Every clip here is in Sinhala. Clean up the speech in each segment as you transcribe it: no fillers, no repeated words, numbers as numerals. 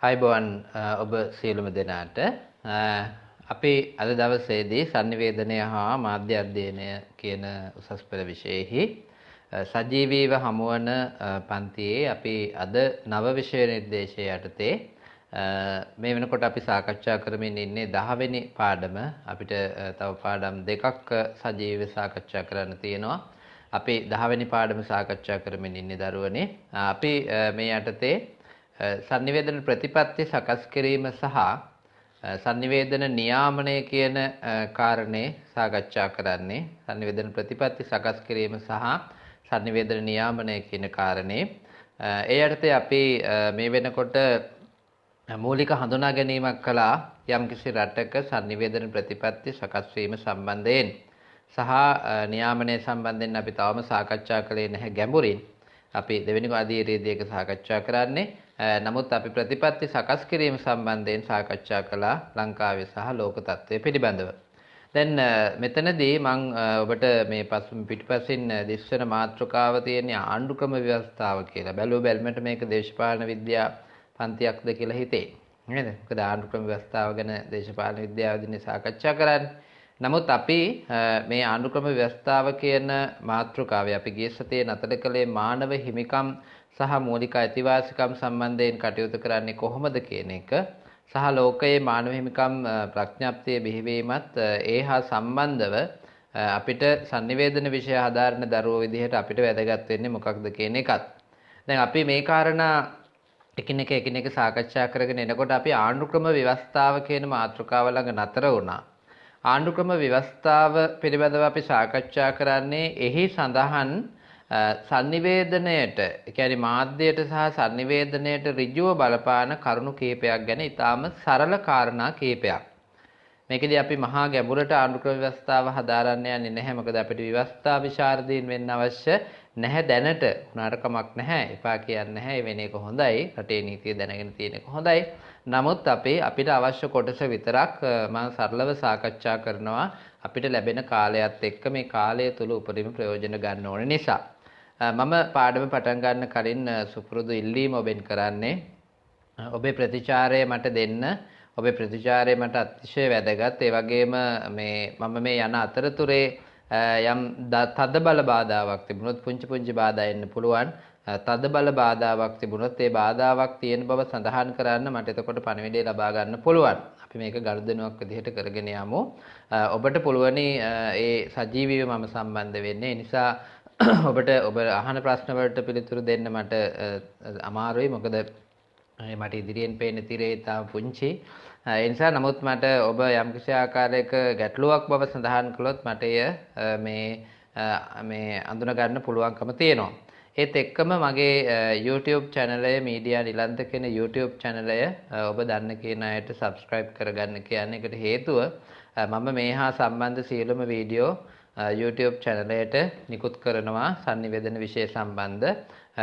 අයිබෝන් ඔබ සියලුම දෙනාට අපි අද දවසේදී sannivedanaya හා මාධ්‍ය අධ්‍යයනය කියන උසස් පෙළ විෂයෙහි සජීවීව හමුවන පන්තියේ අපි අද නව විෂය නිර්දේශය යටතේ මේ වෙනකොට අපි සාකච්ඡා කරමින් ඉන්නේ 10 වෙනි පාඩම. අපිට තව පාඩම් දෙකක් සජීවීව සාකච්ඡා කරන්න තියෙනවා. අපි 10 වෙනි පාඩම සාකච්ඡා කරමින් ඉන්නේ දරුවනේ. අපි මේ යටතේ sannivedana ප්‍රතිපත්ති සකස් කිරීම සහ sannivedana නියාමනය කියන කාරණේ සාකච්ඡා කරන්නේ. sannivedana ප්‍රතිපත්ති සකස් කිරීම සහ sannivedana නියාමනය කියන කාරණේ. ඒ යටතේ අපි මේ වෙනකොට මූලික හඳුනා ගැනීමක් කළා යම්කිසි රටක sannivedana ප්‍රතිපත්ති සකස් වීම සම්බන්ධයෙන් සහ නියාමනය සම්බන්ධයෙන් අපි තවම සාකච්ඡා කළේ නැහැ ගැඹුරින්. අපි දෙවෙනි අධීරයේදී ඒක සාකච්ඡා කරන්නේ. නමුත් අපි ප්‍රතිපත්ති සකස් කිරීම සම්බන්ධයෙන් සාකච්ඡා කළා ලංකාවේ සහ ලෝක තත්ත්වය පිළිබඳව. දැන් මෙතනදී මම ඔබට මේ පිටිපසින් දිස්වන මාතෘකාව තියෙන ආණ්ඩුක්‍රම ව්‍යවස්ථාව කියලා. බැලුව බැලමට මේක දේශපාලන විද්‍යා පන්තියක්ද කියලා හිතේ. නේද? මොකද ආණ්ඩුක්‍රම ව්‍යවස්ථාව ගැන දේශපාලන විද්‍යාවේදී සාකච්ඡා කරන්නේ. නමුත් අපි මේ ආණ්ඩුක්‍රම ව්‍යවස්ථාව කියන මාතෘකාවේ අපි ගිය සතියේ නතර කළේ මානව හිමිකම් සහ මූලික අයිතිවාසිකම් සම්බන්ධයෙන් කටයුතු කරන්නේ කොහොමද කියන එක සහ ලෝකයේ මානව හිමිකම් ප්‍රඥාප්තිය බිහිවීමත් ඒ හා සම්බන්ධව අපිට sannivedana විෂය හදාරන දරුවෝ විදිහට අපිට වැදගත් වෙන්නේ මොකක්ද කියන එකත්. දැන් අපි මේ කාරණා එකිනෙක සාකච්ඡා කරගෙන එනකොට අපි ආණ්ඩුක්‍රම ව්‍යවස්ථාව කියන මාතෘකාව ළඟ නතර වුණා. ආණ්ඩුක්‍රම ව්‍යවස්ථාව පිළිබඳව අපි සාකච්ඡා කරන්නේ එහි සඳහන් sannivedanayට කියන්නේ මාධ්‍යයට සහ sannivedanayට ඍජුව බලපාන කරුණු කීපයක් ගැන ඊටාම සරල කාරණා කීපයක්. මේකදී අපි මහා ගැඹුරට ආණ්ඩුක්‍රම ව්‍යවස්ථාව හදාරන්න යන්නේ නැහැ. මොකද අපිට ව්‍යවස්ථා විශාරදීන් වෙන්න අවශ්‍ය නැහැ දැනට. උනාට කමක් නැහැ. එපා කියන්නේ නැහැ. වෙන එක හොඳයි. රටේ නීතිය දැනගෙන තියෙන එක හොඳයි. නමුත් අපිට අවශ්‍ය කොටස විතරක් මම සරලව සාකච්ඡා කරනවා. අපිට ලැබෙන කාලයත් එක්ක මේ කාලය තුල උපරිම ප්‍රයෝජන ගන්න ඕන නිසා. මම පාඩම පටන් ගන්න කලින් සුපුරුදු ඉල්ලීම ඔබෙන් කරන්නේ ඔබේ ප්‍රතිචාරය මට දෙන්න. ඔබේ ප්‍රතිචාරය මට අතිශය වැදගත්. ඒ වගේම මම මේ යන අතරතුරේ යම් තද බල බාධාවක් තිබුණොත් පුංචි බාධා එන්න පුළුවන්. තද බල බාධාවක් තිබුණොත් ඒ බාධාවක් තියෙන බව සඳහන් කරන්න මට එතකොට පණිවිඩය ලබා ගන්න පුළුවන්. අපි මේක ගනුදෙනුවක් විදිහට කරගෙන යමු. ඔබට පුළුවනි ඒ සජීවීව මම සම්බන්ධ වෙන්නේ. ඒ නිසා ඔබ අහන ප්‍රශ්න වලට පිළිතුරු දෙන්න මට අමාරුයි. මොකද මට ඉදිරියෙන් පේන තිරේ තාම පුංචි. ඒ නිසා නමුත් මට ඔබ යම්කිසි ආකාරයක ගැටලුවක් බව සඳහන් කළොත් මට එය මේ අඳුන ගන්න පුළුවන්කම තියෙනවා. ඒත් එක්කම මගේ YouTube channel එක මීඩියා නිලන්ත කියන YouTube channel එක ඔබ දන්න කියන අයට subscribe කරගන්න කියන්නේ. ඒකට හේතුව මම මේ හා සම්බන්ධ සියලුම වීඩියෝ YouTube channel එකට නිකුත් කරනවා sannivedana විෂය සම්බන්ධ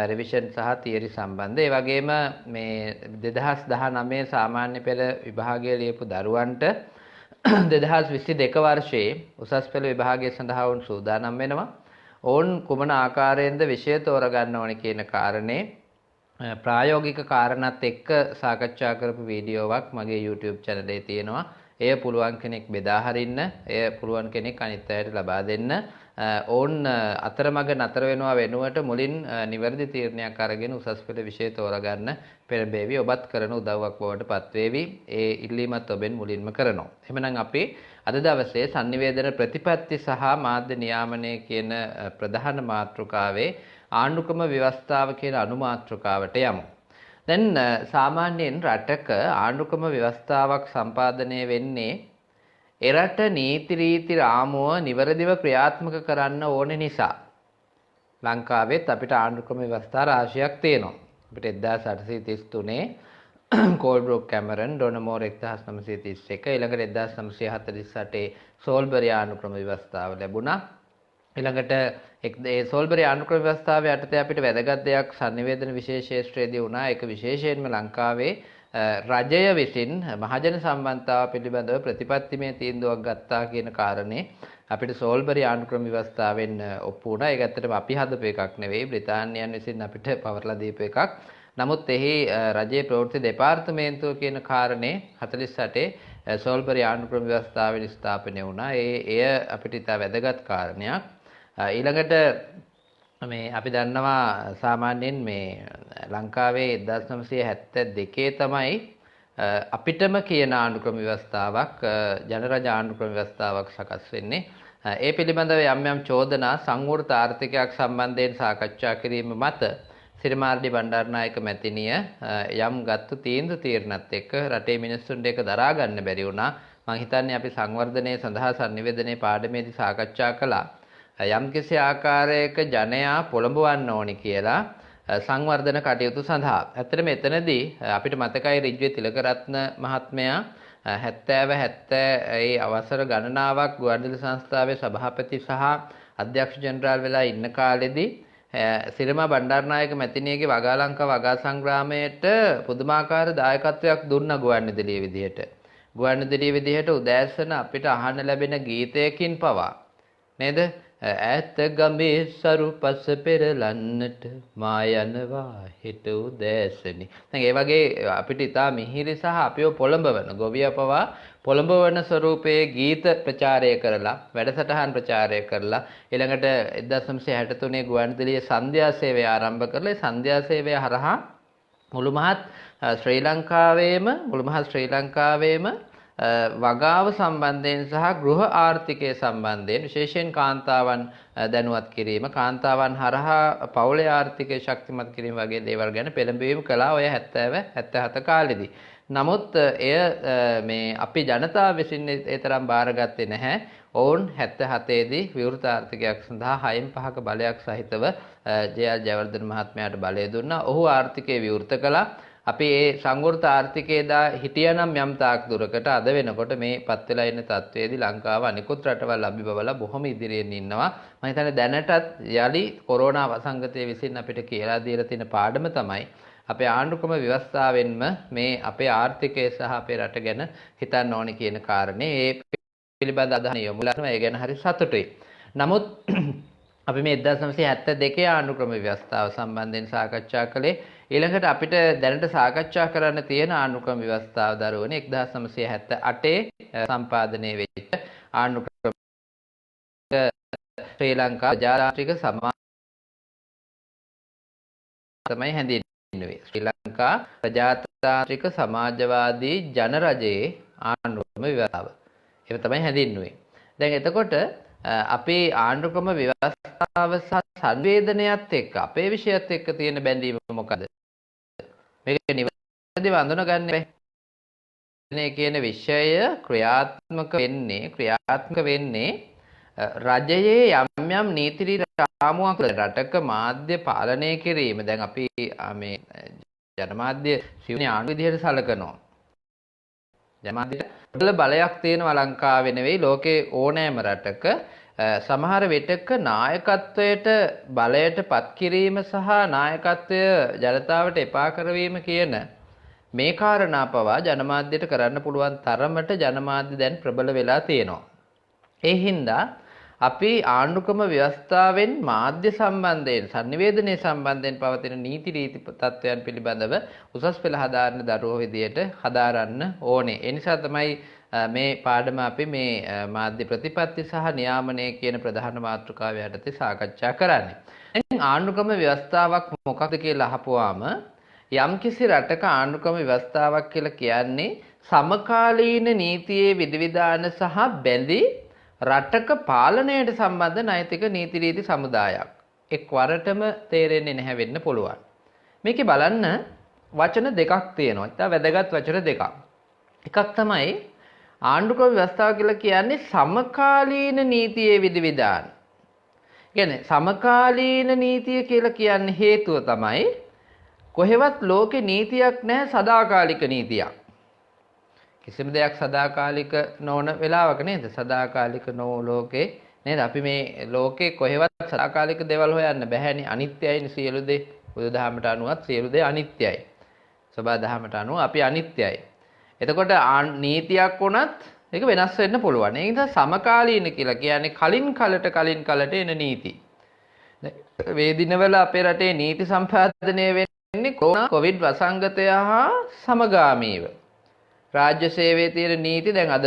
revision සහ theory සම්බන්ධ. ඒ වගේම මේ 2019 සාමාන්‍ය පෙළ විභාගය ලියපු දරුවන්ට 2022 වර්ෂයේ උසස් පෙළ විභාගය සඳහා වුන් සූදානම් වෙනවා. ඔවුන් කුමන ආකාරයෙන්ද විෂය තෝරගන්න ඕනේ කියන කාරණේ ප්‍රායෝගික කාරණාත් එක්ක සාකච්ඡා කරපු වීඩියෝවක් මගේ YouTube channel එකේ තියෙනවා. එය පුළුවන් කෙනෙක් බෙදා හරින්න, එය පුළුවන් කෙනෙක් අනිත් අයට ලබා දෙන්න. ඔවුන් අතරමඟ නතර වෙනවා වෙනුවට මුලින් නිවැරදි තීරණයක් අරගෙන උසස් පෙළ විෂය තෝරගන්න පෙරබේවි. ඔබත් කරන උදව්වක් බවට පත්වේවි. ඒ ඉල්ලීමත් ඔබෙන් මුලින්ම කරනවා. එහෙනම් අපි අද දවසේ sannivedana ප්‍රතිපත්ති සහ මාධ්‍ය නියාමනය කියන ප්‍රධාන මාතෘකාවේ ආණ්ඩුක්‍රම ව්‍යවස්ථාව කියන අනුමාතෘකාවට යමු. දැන් සාමාන්‍යයෙන් රටක ආණ්ඩුක්‍රම ව්‍යවස්ථාවක් සම්පාදනය වෙන්නේ එරට නීති රීති රාමුව නිවැරදිව ක්‍රියාත්මක කරන්න ඕන නිසා. ලංකාවෙත් අපිට ආණ්ඩුක්‍රම ව්‍යවස්ථා රාශියක් තියෙනවා. අපිට 1833 කෝල්බ්‍රූක් කැමරන් ඩොනමෝර් 1931 ඊළඟට 1948 සෝල්බරි ආණ්ඩුක්‍රම ව්‍යවස්ථාව ලැබුණා. ඊළඟට ඒ සෝල්බරි ආණ්ඩුක්‍රම ව්‍යවස්ථාව යටතේ අපිට වැදගත් දෙයක් sannivedana විශේෂ ක්ෂේත්‍රයේදී වුණා. ඒක විශේෂයෙන්ම ලංකාවේ රජය විසින් මහජන සම්බන්ධතාව පිළිබඳව ප්‍රතිපත්තිමය තීන්දුවක් ගත්තා කියන කාරණේ අපිට සෝල්බරි ආණ්ඩුක්‍රම ව්‍යවස්ථාවෙන් ඔප්පු වුණා. ඒක ඇත්තටම අපි හදපු එකක් නෙවෙයි. බ්‍රිතාන්‍යයන් විසින් අපිට පවර්ලා දීපු එකක්. නමුත් එහි රජයේ ප්‍රවෘත්ති දෙපාර්තමේන්තුව කියන කාරණේ 48 සෝල්පරි ආණ්ඩුක්‍රම ව්‍යවස්ථාවෙන් ස්ථාපනය වුණා. එය අපිට ඉතා වැදගත් කාරණයක්. ඊළඟට මේ අපි දන්නවා සාමාන්‍යයෙන් මේ ලංකාවේ 1972 තමයි අපිටම කියන ආණ්ඩුක්‍රම ව්‍යවස්ථාවක් ජනරජ ආණ්ඩුක්‍රම ව්‍යවස්ථාවක් සකස් වෙන්නේ. ඒ පිළිබඳව යම් යම් චෝදනා සංවෘත ආර්ථිකයක් සම්බන්ධයෙන් සාකච්ඡා කිරීම මත සිරිමාර්ඩි බණ්ඩාරනායක මැතිණිය යම් ගත්තු තීරණත් එක්ක රටේ මිනිස්සුන්ට ඒක දරා ගන්න බැරි වුණා. මම හිතන්නේ අපි සංවර්ධනයේ සඳහා sannivedanaya පාඩමේදී සාකච්ඡා කළා. යම්කිසි ආකාරයක ජනයා පොළඹවන්න ඕනි කියලා සංවර්ධන කටයුතු සඳහා. ඇත්තටම එතනදී අපිට මතකයි රිජ්වේ තිලකරත්න මහත්මයා 70 ඒ අවසර ගණනාවක් ගුවන්විදුලි සංස්ථාවේ සභාපති සහ අධ්‍යක්ෂ ජෙනරාල් වෙලා ඉන්න කාලෙදී සිරිමා බණ්ඩාරනායක මැතිණියගේ වගාලංකා වගා සංග්‍රාමයට පුදුමාකාර දායකත්වයක් දුන්නා ගුවන්විදුලිය විදිහට. ගුවන්විදුලිය විදිහට උදෑසන අපිට අහන්න ලැබෙන ගීතයකින් පවා නේද? ඈත ගමේ සරු පස පෙරලන්නට මා යනවා හිට උදෑසනි. දැන් ඒ වගේ අපිට ඉතා මිහිරි සහ අපිව පොළඹවන ගොවිය පවා පොළඹවන ස්වරූපයේ ගීත ප්‍රචාරය කරලා වැඩසටහන් ප්‍රචාරය කරලා ඊළඟට 1963 ගුවන්විදුලියේ සන්ධ්‍යා සේවය ආරම්භ කරලා ඒ සන්ධ්‍යා සේවය හරහා මුළු මහත් ශ්‍රී ලංකාවේම වගාව සම්බන්ධයෙන් සහ ගෘහ ආර්ථිකය සම්බන්ධයෙන් විශේෂයෙන් කාන්තාවන් දැනුවත් කිරීම, කාන්තාවන් හරහා පවුලේ ආර්ථිකය ශක්තිමත් කිරීම වගේ දේවල් ගැන පෙළඹවීම කළා ඔය 70 77 කාලෙදී. නමුත් එය මේ අපි ජනතාව විසින් ඒ තරම් බාරගත්තේ නැහැ. ඔවුන් 77 දී විවෘත ආර්ථිකයක් සඳහා 6න් 5ක බලයක් සහිතව ජේ.ආර්. ජයවර්ධන මහත්මයාට බලය දුන්නා. ඔහු ආර්ථිකය විවෘත කළා. අපි මේ සංවෘත ආර්ථිකයේ දා හිටියනම් යම් තාක් දුරකට අද වෙනකොට මේ පත් වෙලා ඉන්න තත්වයේදී ලංකාව අනිකුත් රටවල් අභිබවලා බොහොම ඉදිරියෙන් ඉන්නවා. මම හිතන්නේ දැනටත් යලි කොරෝනා වසංගතය විසින් අපිට කියලා දීලා තියෙන පාඩම තමයි අපේ ආණ්ඩුක්‍රම ව්‍යවස්ථාවෙන්ම මේ අපේ ආර්ථිකය සහ අපේ රට ගැන හිතන්න ඕනේ කියන කාරණේ ඒ පිළිබඳ අදහන යොමුලා තමයි. ඒ ගැන හරි සතුටුයි. නමුත් අපි මේ 1972 ආණ්ඩුක්‍රම ව්‍යවස්ථාව සම්බන්ධයෙන් සාකච්ඡා කළේ. ඊළඟට අපිට දැනට සාකච්ඡා කරන්න තියෙන ආණ්ඩුක්‍රම ව්‍යවස්ථාව දරුවනේ 1978 සම්පාදනය වෙච්ච ආණ්ඩුක්‍රම ශ්‍රී ලංකා ප්‍රජාතාන්ත්‍රික සමාජ තමයි හැඳින්වෙන්නේ. ශ්‍රී ලංකා ප්‍රජාතාන්ත්‍රික සමාජවාදී ජනරජයේ ආණ්ඩුක්‍රම ව්‍යවස්ථාව. ඒක තමයි හැඳින්වෙන්නේ. දැන් එතකොට අපේ ආණ්ඩුක්‍රම ව්‍යවස්ථාව සහ සංවේදනයත් එක්ක අපේ විෂයත් එක්ක තියෙන බැඳීම මොකද? මේක නිවැරදිව අඳුනගන්න බැහැ. මේ කියන විෂය ක්‍රියාත්මක වෙන්නේ රජයේ යම් යම් නීති රාමුවක් රටක මාධ්‍ය පාලනය කිරීම. දැන් අපි මේ ජනමාධ්‍ය සිවුනේ ආණ්ඩුව විදිහට සලකනවා. ජනමාධ්‍යට බලයක් තියෙනවා ලංකාවේ නෙවෙයි ලෝකේ ඕනෑම රටක. සමහර විටක නායකත්වයට බලයට පත් කිරීම සහ නායකත්වය ජනතාවට එපා කරවීම කියන මේ කාරණා පවා ජනමාධ්‍යයට කරන්න පුළුවන් තරමට ජනමාධ්‍ය දැන් ප්‍රබල වෙලා තියෙනවා. ඒ හින්දා අපි ආණ්ඩුක්‍රම ව්‍යවස්ථාවෙන් මාධ්‍ය සම්බන්ධයෙන් sannivedanaya සම්බන්ධයෙන් පවතින නීති රීති තත්ත්වයන් පිළිබඳව උසස් පෙළ හදාරන දරුවෝ විදියට හදාරන්න ඕනේ. ඒ නිසා තමයි මේ පාඩම අපි මේ මාධ්‍ය ප්‍රතිපත්ති සහ නියාමනය කියන ප්‍රධාන මාතෘකාව යටතේ සාකච්ඡා කරන්නේ. දැන් ආණ්ඩුක්‍රම ව්‍යවස්ථාවක් මොකක්ද කියලා අහපුවාම යම්කිසි රටක ආණ්ඩුක්‍රම ව්‍යවස්ථාවක් කියලා කියන්නේ සමකාලීන නීතියේ විධිවිධාන සහ බැඳි රටක පාලනයට සම්බන්ධ නෛතික නීති රීති සමුදායක්. එක්වරටම තේරෙන්නේ නැහැ වෙන්න පුළුවන්. මේකේ බලන්න වචන දෙකක් තියෙනවා. ඉතින් වැදගත් වචන දෙකක්. එකක් තමයි ආණ්ඩුක්‍රම ව්‍යවස්ථාව කියලා කියන්නේ සමකාලීන නීතියේ විධිවිධාන. කියන්නේ සමකාලීන නීතිය කියලා කියන්නේ හේතුව තමයි කොහෙවත් ලෝකේ නීතියක් නැහැ සදාකාලික නීතියක්. කිසිම දෙයක් සදාකාලික නොවන වෙලාවක නේද? සදාකාලික නොව ලෝකේ නේද? අපි මේ ලෝකේ කොහෙවත් සදාකාලික දේවල් හොයන්න බැහැනේ. අනිත්‍යයිනේ සියලු දේ. බුදුදහමට අනුවත් සියලු දේ අනිත්‍යයි. සබා දහමට අනුව අපි අනිත්‍යයි. එතකොට නීතියක් වුණත් ඒක වෙනස් වෙන්න පුළුවන්. ඒ නිසා සමකාලීන කියලා කියන්නේ කලින් කලට එන නීති. මේ දිනවල අපේ රටේ නීති සම්පාදනය වෙන්නේ කොරෝනා කොවිඩ් වසංගතය හා සමගාමීව රාජ්‍ය සේවයේ තියෙන නීති දැන් අද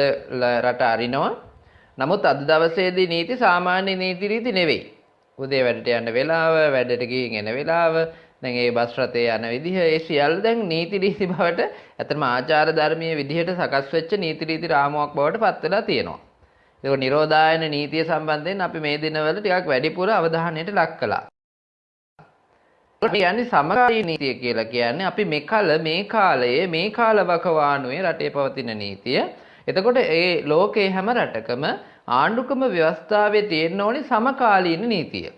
රට අරිනවා. නමුත් අද දවසේදී නීති සාමාන්‍ය නීති රීති නෙවෙයි. උදේ වැඩට යන්න වෙලාව, වැඩට ගිහින් එන වෙලාව, දැන් ඒ බස් රථේ යන විදිහ, ඒ සියල්ල දැන් නීති රීති බවට ඇත්තම ආචාර ධර්මීය විදිහට සකස් වෙච්ච නීති රීති රාමුවක් බවට පත් වෙලා තියෙනවා. ඒක නිරෝධායන නීතිය සම්බන්ධයෙන් අපි මේ දිනවල ටිකක් වැඩිපුර අවධානයට ලක් කළා. කියන්නේ සමකාලීන නීතිය කියලා කියන්නේ අපි මේ කාලයේ මේ කාලවකවානුවේ රටේ පවතින නීතිය. එතකොට ඒ ලෝකේ හැම රටකම ආණ්ඩුක්‍රම ව්‍යවස්ථාවේ තියෙන්න ඕනි සමකාලීන නීතිය.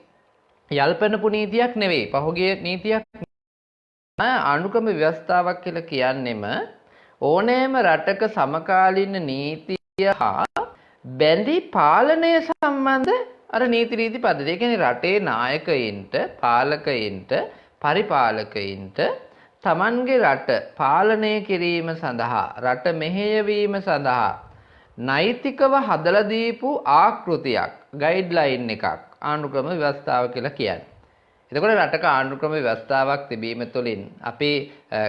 යල්පනපු නීතියක් නෙවෙයි, පහුගිය නීතියක්. ආණ්ඩුක්‍රම ව්‍යවස්ථාවක් කියලා කියන්නෙම ඕනෑම රටක සමකාලීන නීතිය හා බැඳි පාලනය සම්බන්ධ අර නීති රීති පද්ධති. ඒ කියන්නේ රටේ නායකයින්ට, පාලකයින්ට, පරිපාලකයින්ට තමන්ගේ රට පාලනය කිරීම සඳහා, රට මෙහෙයවීම සඳහා නෛතිකව හදලා දීපු ආකෘතියක්, ගයිඩ්ලයින් එකක් ආණ්ඩුක්‍රම ව්‍යවස්ථාව කියලා කියන්නේ. එතකොට රටක ආණ්ඩුක්‍රම ව්‍යවස්ථාවක් තිබීම තුළින් අපි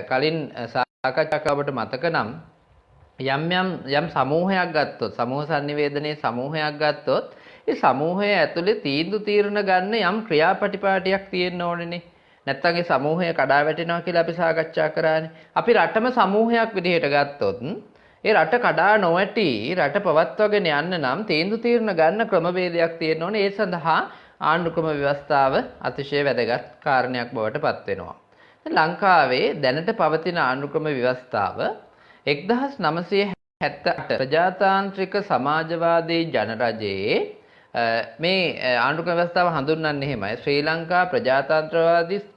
කලින් සාකච්ඡාවකට මතක නම් යම් සමූහයක් ගත්තොත්, සමූහ sannivedanaye සමූහයක් ගත්තොත්, ඒ සමූහය ඇතුලේ තීරණ ගන්න යම් ක්‍රියාපටිපාටියක් තියෙන්න ඕනේනේ. නැත්තම් ඒ සමූහය කඩා වැටෙනවා කියලා අපි සාකච්ඡා කරානේ. අපි රටම සමූහයක් විදිහට ගත්තොත් ඒ රට කඩා නොවැටි රට පවත්වාගෙන යන්න නම් තීරණ ගන්න ක්‍රමවේදයක් තියෙන්න ඕනේ. ඒ සඳහා ආණ්ඩුක්‍රම ව්‍යවස්ථාව අතිශය වැදගත් කාරණයක් බවට පත් වෙනවා. ලංකාවේ දැනට පවතින ආණ්ඩුක්‍රම ව්‍යවස්ථාව 1978 ප්‍රජාතාන්ත්‍රික සමාජවාදී ජනරජයේ මේ ආණ්ඩුක්‍රම ව්‍යවස්ථාව හඳුන්වන්නේ එහෙමයි. ශ්‍රී ලංකා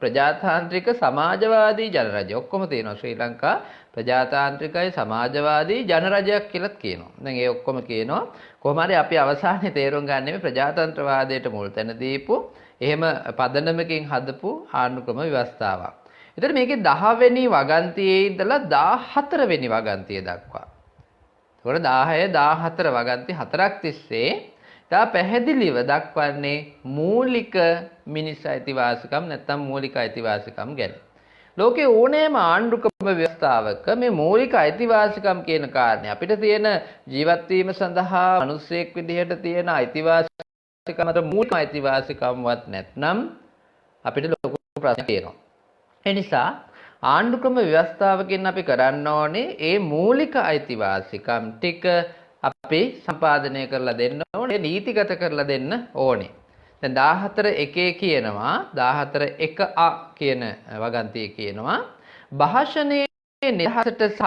ප්‍රජාතාන්ත්‍රික සමාජවාදී ජනරජය. ඔක්කොම තියෙනවා. ශ්‍රී ලංකා ප්‍රජාතාන්ත්‍රිකයි සමාජවාදී ජනරජයක් කියලාත් කියනවා. දැන් ඒ ඔක්කොම කියනවා. කොහොම හරි අපි අවසානයේ තේරුම් ගන්න මේ ප්‍රජාතන්ත්‍රවාදයට මුල් තැන දීපු, එහෙම පදනමකින් හදපු ආණ්ඩුක්‍රම ව්‍යවස්ථාවක්. එතකොට මේකේ 10 වෙනි වගන්තියේ ඉඳලා 14 වෙනි වගන්තිය දක්වා. එතකොට 10 14 වගන්ති 4ක් තිස්සේ තා පැහැදිලිව දක්වන්නේ මූලික මිනිස් අයිතිවාසිකම් නැත්නම් මූලික අයිතිවාසිකම් ගැන. ලෝකේ ඕනෑම ආණ්ඩුක්‍රම ව්‍යවස්ථාවක මේ මූලික අයිතිවාසිකම් කියන කාරණේ අපිට තියෙන ජීවත් වීම සඳහා මිනිසෙක් විදිහට තියෙන අයිතිවාසිකම් අතර මූලික අයිතිවාසිකම්වත් නැත්නම් අපිට ලොකු ප්‍රශ්නයක් තියෙනවා. ඒ නිසා ආණ්ඩුක්‍රම ව්‍යවස්ථාවකින් අපි කරන්න ඕනේ ඒ මූලික අයිතිවාසිකම් ටික අපි සම්පාදනය කරලා දෙන්න ඕනේ, නීතිගත කරලා දෙන්න ඕනේ. දැන් 14.1 කියනවා, 14.1a කියන වගන්තිය කියනවා භාෂණයේ නිදහසට සහ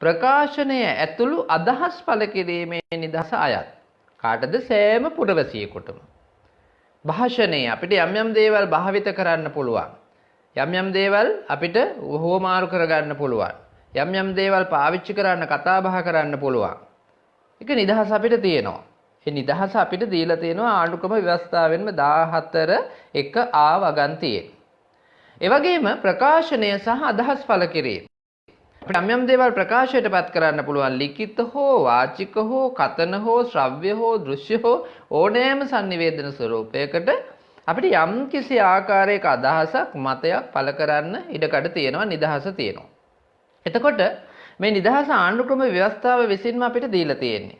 ප්‍රකාශනය ඇතුළු අදහස් පළ කිරීමේ නිදහස අයත්. කාටද? සෑම පුරවැසියෙකුටම. භාෂණය අපිට යම් දේවල් භාවිත කරන්න පුළුවන්. යම් දේවල් අපිට හුවමාරු කරගන්න පුළුවන්. යම් දේවල් පාවිච්චි කරන්න, කතා බහ කරන්න පුළුවන්. ඒක නිදහස අපිට තියෙනවා. ඒ නිදහස අපිට දීලා තියෙනවා ආණ්ඩුක්‍රම ව්‍යවස්ථාවෙන්ම 14.1a වගන්තියේ. ඒ වගේම ප්‍රකාශනය සහ අදහස් පළ කිරීම. අපිට යම් දේවල් ප්‍රකාශයටපත් කරන්න පුළුවන්. ලිඛිත හෝ වාචික හෝ කතන හෝ ශ්‍රව්‍ය හෝ දෘශ්‍ය හෝ ඕනෑම sannivedana ස්වරූපයකට අපිට යම් කිසි ආකාරයක අදහසක්, මතයක් පළ කරන්න ඉඩකඩ තියෙනවා, නිදහස තියෙනවා. එතකොට මේ නිදහස ආණ්ඩුක්‍රම ව්‍යවස්ථාව විසින්ම අපිට දීලා තියෙන්නේ.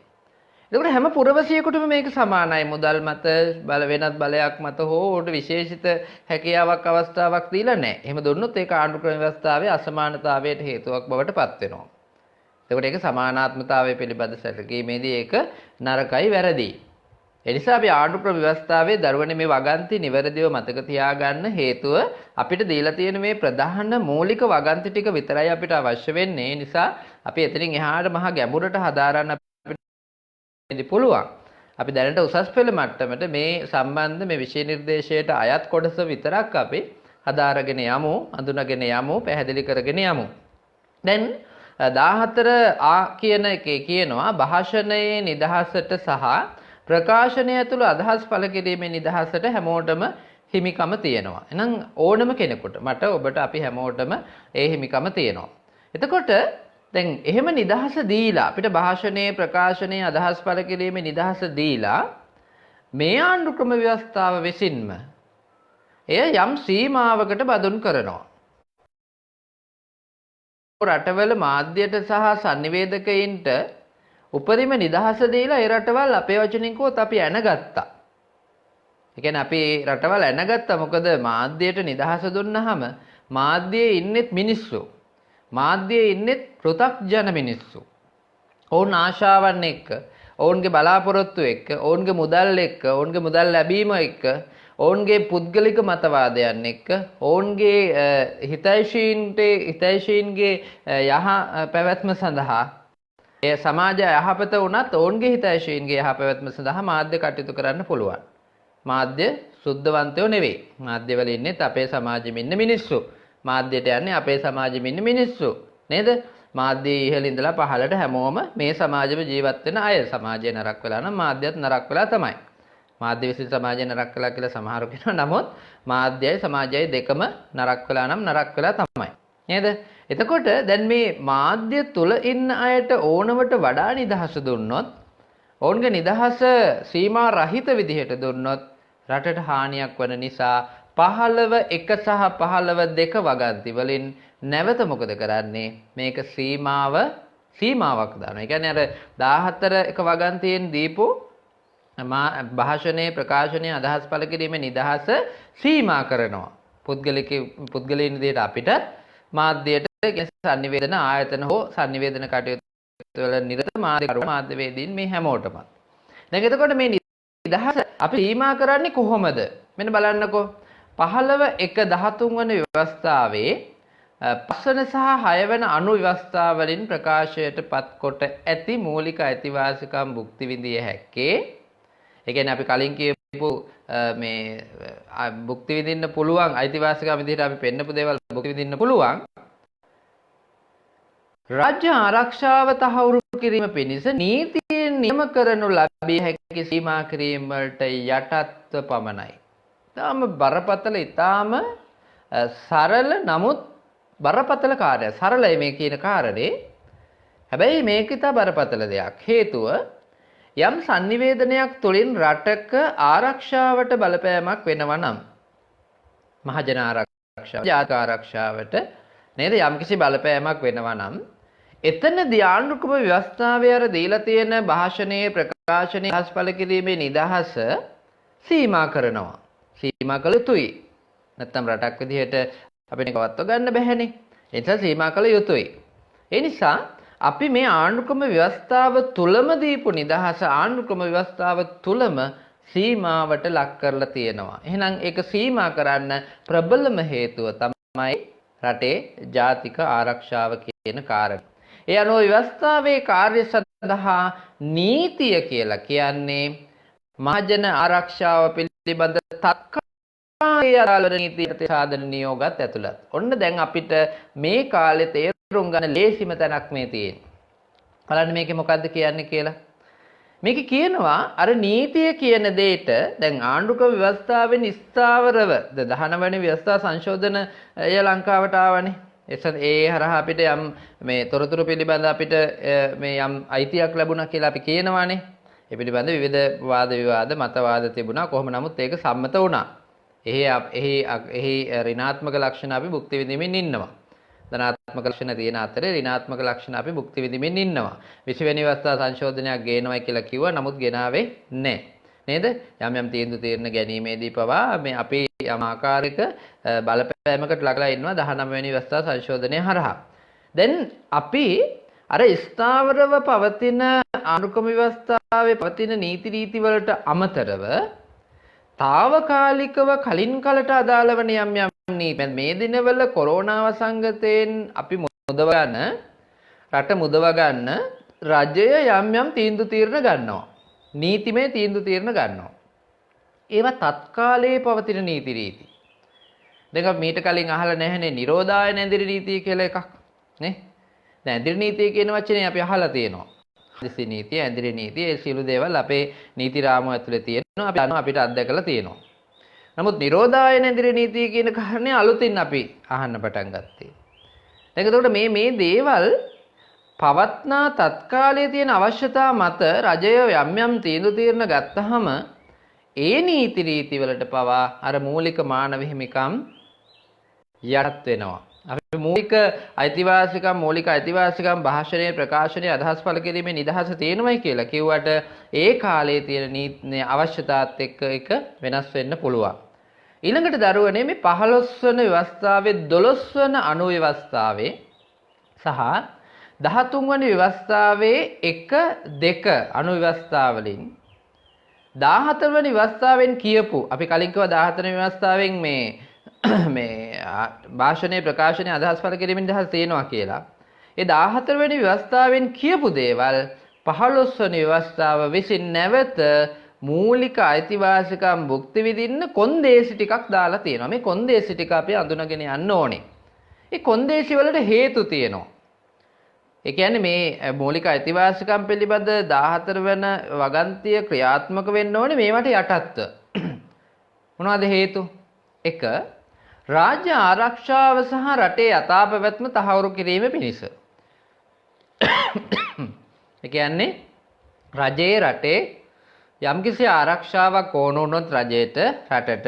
එතකොට හැම පුරවැසියෙකුටම මේක සමානයි. මුදල් මත, වෙනත් බලයක් මත හෝ උට විශේෂිත හැකියාවක්, අවස්ථාවක් දීලා නැහැ. එහෙම දුන්නොත් ඒක ආණ්ඩුක්‍රම ව්‍යවස්ථාවේ අසමානතාවයට හේතුවක් බවට පත් වෙනවා. එතකොට ඒක සමානාත්මතාවය පිළිබඳ සැලකීමේදී ඒක නරකයි, වැරදි. ඒ නිසා අපි ආණ්ඩුක්‍රම ව්‍යවස්ථාවේ දරුවනේ මේ වගන්ති නිවැරදිව මතක තියාගන්න හේතුව අපිට දීලා තියෙන මේ ප්‍රධාන මූලික වගන්ති ටික විතරයි අපිට අවශ්‍ය වෙන්නේ. ඒ නිසා අපි එතනින් එහාට මහා ගැඹුරට හදාරන්න අපිට පුළුවන්. අපි දැනට උසස් පෙළ මට්ටමට මේ සම්බන්ධ මේ විෂය නිර්දේශයට අයත් කොටස විතරක් අපි හදාරගෙන යමු, අඳුනගෙන යමු, පැහැදිලි කරගෙන යමු. දැන් 14a කියන එකේ කියනවා භාෂණයේ නිදහසට සහ ප්‍රකාශනය ඇතුළු අදහස් පළ කිරීමේ නිදහසට හැමෝටම හිමිකම තියෙනවා. එහෙනම් ඕනම කෙනෙකුට, මට, ඔබට, අපි හැමෝටම ඒ හිමිකම තියෙනවා. එතකොට දැන් එහෙම නිදහස දීලා අපිට භාෂණයේ, ප්‍රකාශනයේ අදහස් පළ කිරීමේ නිදහස දීලා මේ ආණ්ඩුක්‍රම ව්‍යවස්ථාව විසින්ම එය යම් සීමාවකට බඳුන් කරනවා. රටවල මාධ්‍යයට සහ sannivedakayiන්ට උපරිම නිදහස දීලා ඒ රටවල් අපේ වචනින් කිව්වොත් අපි ඇනගත්තා. ඒ කියන්නේ අපි රටවල් ඇනගත්තා. මොකද මාධ්‍යයට නිදහස දුන්නාම මාධ්‍යයේ ඉන්නෙත් මිනිස්සු. මාධ්‍යයේ ඉන්නෙත් පෘථග්ජන මිනිස්සු. ඔවුන් ආශාවන් එක්ක, ඔවුන්ගේ බලාපොරොත්තු එක්ක, ඔවුන්ගේ මුදල් එක්ක, ඔවුන්ගේ මුදල් ලැබීම එක්ක, ඔවුන්ගේ පුද්ගලික මතවාදයන් එක්ක, ඔවුන්ගේ හිතෛෂීන්ගේ යහ පැවැත්ම සඳහා ඒ සමාජය යහපත වුණත් ඔවුන්ගේ හිතෛෂීන්ගේ යහපැවැත්ම සඳහා මාධ්‍ය කටයුතු කරන්න පුළුවන්. මාධ්‍ය සුද්ධවන්තයෝ නෙවෙයි. මාධ්‍යවල ඉන්නෙත් අපේ සමාජෙම ඉන්න මිනිස්සු. මාධ්‍යයට යන්නේ අපේ සමාජෙම ඉන්න මිනිස්සු. නේද? මාධ්‍යයේ ඉහළ ඉඳලා පහළට හැමෝම මේ සමාජෙම ජීවත් වෙන අය. සමාජය නරක වෙලා නම් මාධ්‍යත් නරක වෙලා තමයි. මාධ්‍ය විසින් සමාජය නරක කළා කියලා සමහරු කියනවා. නමුත් මාධ්‍යයයි සමාජයයි දෙකම නරක වෙලා නම් නරක වෙලා තමයි. නේද? එතකොට දැන් මේ මාධ්‍ය තුල ඉන්න අයට ඕනවට වඩා නිදහස දුන්නොත්, ඔවුන්ගේ නිදහස සීමා රහිත විදිහට දුන්නොත් රටට හානියක් වන නිසා 15(1) සහ 15(2) වගන්ති වලින් නැවත මොකද කරන්නේ? මේක සීමාවක් දානවා. ඒ කියන්නේ අර 14 වගන්තියෙන් දීපු භාෂණයේ ප්‍රකාශනයේ අදහස් පළ කිරීමේ නිදහස සීමා කරනවා. පුද්ගලයන් විදිහට අපිට මාධ්‍යයට sannivedana ආයතන හෝ sannivedana කටයුතු වල නිරත මාධ්‍යවේදීන් මේ හැමෝටම. දැන් එතකොට මේ නිදහස අපි සීමා කරන්නේ කොහොමද? මෙන්න බලන්නකෝ. 15(1) 13 වන ව්‍යවස්ථාවේ 5 වන සහ 6 වන අනු ව්‍යවස්ථා වලින් ප්‍රකාශයට පත් කොට ඇති මූලික අයිතිවාසිකම් භුක්ති විඳිය හැක්කේ. ඒ කියන්නේ අපි කලින් කියපු මේ භුක්ති විඳින්න පුළුවන් අයිතිවාසිකම් විදිහට අපි පෙන්නපු දේවල් භුක්ති විඳින්න පුළුවන්. රාජ්‍ය ආරක්ෂාව තහවුරු කිරීම පිණිස නීතියෙන් නියම කරනු ලැබිය හැකි සීමා කිරීම වලට යටත්ව පමණයි. තාම බරපතල ඊටාම සරල නමුත් බරපතල කාර්යය. සරලයි මේ කියන කාරණේ. හැබැයි මේක ඉතා බරපතල දෙයක්. හේතුව යම් sannivedanayak තුලින් රටක ආරක්ෂාවට බලපෑමක් වෙනවා නම් මහජන ආරක්ෂාව, ජාතික ආරක්ෂාවට නේද යම්කිසි බලපෑමක් වෙනවා නම් එතනදී ආණ්ඩුක්‍රම ව්‍යවස්ථාවේ අර දීලා තියෙන භාෂණයේ ප්‍රකාශනයේ අදහස් පළ කිරීමේ නිදහස සීමා කරනවා. සීමා කළ යුතුයි. නැත්නම් රටක් විදිහට අපිට කවත්ව ගන්න බැහැනේ. ඒ නිසා සීමා කළ යුතුයි. ඒ නිසා අපි මේ ආණ්ඩුක්‍රම ව්‍යවස්ථාව තුලම දීපු නිදහස ආණ්ඩුක්‍රම ව්‍යවස්ථාව තුලම සීමාවට ලක් කරලා තියෙනවා. එහෙනම් ඒක සීමා කරන්න ප්‍රබලම හේතුව තමයි රටේ ජාතික ආරක්ෂාව කියන කාරණය. ඒ අනුව ව්‍යවස්ථාවේ කාර්ය සඳහා නීතිය කියලා කියන්නේ මහජන ආරක්ෂාව පිළිබඳ තත්කාලීන නීතියට සාධන නියෝගات ඇතුළත්. ඔන්න දැන් අපිට මේ කාලේ තේරුම් ගන්න ලේසිම තැනක් මේ තියෙන්නේ. බලන්න මේකේ මොකද්ද කියන්නේ කියලා. මේක කියනවා අර නීතිය කියන දෙයට දැන් ආණ්ඩුක්‍රම ව්‍යවස්ථාවෙන් ස්ථාවරව 19 වෙනි ව්‍යවස්ථා සංශෝධනය ලංකාවට ආවනේ. ඒ හරහා අපිට යම් මේ තොරතුරු පිළිබඳ අපිට මේ යම් අයිතියක් ලැබුණා කියලා අපි කියනවානේ. ඒ පිළිබඳ විවිධ වාද විවාද මතවාද තිබුණා. කොහොම නමුත් ඒක සම්මත වුණා. එහි ඍණාත්මක ලක්ෂණ අපි භුක්ති විඳින්මින් ඉන්නවා. ධනාත්මක ලක්ෂණ තියෙන අතරේ ඍණාත්මක ලක්ෂණ අපි භුක්ති විඳින්මින් ඉන්නවා. 20 වෙනි වස්තා සංශෝධනයක් ගේනවයි කියලා කිව්වා. නමුත් ගෙනාවේ නැහැ. නේද? යම් තීන්දුව ගැනීමේදී පවා මේ අපි යම් ආකාරයක බලපෑමකට ලක්ලා ඉන්නවා 19 වෙනි වස්තා සංශෝධනය හරහා. දැන් අපි අර ස්ථාවරව පවතින ආණ්ඩුක්‍රම ව්‍යවස්ථාවේ පවතින නීති වලට අමතරව తాවකාලිකව කලින් කලට අදාළ වන යම් නීති මේ දිනවල කොරෝනා වසංගතයෙන් අපි මුදව ගන්න රට මුදව ගන්න රජය යම් තීන්දුව తీරන ගන්නවා. නීතිමය තීන්දුව తీරන ගන්නවා. ඒවා තත්කාලයේ පවතින නීති රීති. දැන් අපි මීට කලින් අහලා නැහැනේ නිරෝධායන ඇඳිරි නීතිය කියලා එකක් නේ. දැන් ඇඳිරි නීතිය කියන වචනේ අපි අහලා තියෙනවා. හදිසි නීතිය, ඇඳිරි නීතිය, ඒ සියලු දේවල් අපේ නීති රාමුව ඇතුලේ තියෙනවා. අපි අපිට අත්දැකලා තියෙනවා. නමුත් නිරෝධායන ඇඳිරි නීතිය කියන කාරණේ අලුතින් අපි අහන්න පටන් ගත්තේ. දැන් එතකොට මේ දේවල් පවත්නා තත්කාලයේ තියෙන අවශ්‍යතා මත රජය යම් තීන්දුව తీරන ගත්තාම ඒ නීති රීති වලට පවා අර මූලික මානව හිමිකම් යටත් වෙනවා. අපි මූලික අයිතිවාසිකම් භාෂණයේ ප්‍රකාශනයේ අදහස් පළ කිරීමේ නිදහස තියෙනවයි කියලා කිව්වට ඒ කාලේ තියෙන නීති අවශ්‍යතාවත් එක්ක එක වෙනස් වෙන්න පුළුවන්. ඊළඟට දරුවනේ මේ 15 වන ව්‍යවස්ථාවේ 12 වන අණු ව්‍යවස්ථාවේ සහ 13 වන ව්‍යවස්ථාවේ 1 2 අණු ව්‍යවස්ථා වලින් 14 වෙනි ව්‍යවස්ථාවෙන් කියපු අපි කලින් කිව්වා 14 වෙනි ව්‍යවස්ථාවෙන් මේ භාෂණයේ ප්‍රකාශනයේ අදහස් පළ කිරීමෙන් නිදහස තියෙනවා කියලා. ඒ 14 වෙනි ව්‍යවස්ථාවෙන් කියපු දේවල් 15 වෙනි ව්‍යවස්ථාව විසින් නැවත මූලික අයිතිවාසිකම් භුක්ති විඳින්න කොන්දේසි ටිකක් දාලා තියෙනවා. මේ කොන්දේසි ටික අපි අඳුනගෙන යන්න ඕනේ. ඒ කොන්දේසි වලට හේතු තියෙනවා. ඒ කියන්නේ මේ මූලික අයිතිවාසිකම් පිළිබඳ 14 වෙන වගන්තිය ක්‍රියාත්මක වෙන්න ඕනේ මේවට යටත්ව. මොනවද හේතු? 1. රාජ්‍ය ආරක්ෂාව සහ රටේ යථාපැවැත්ම තහවුරු කිරීම පිණිස. ඒ කියන්නේ රජයේ රටේ යම්කිසි ආරක්ෂාවක් ඕන වුණොත් රජයට රටට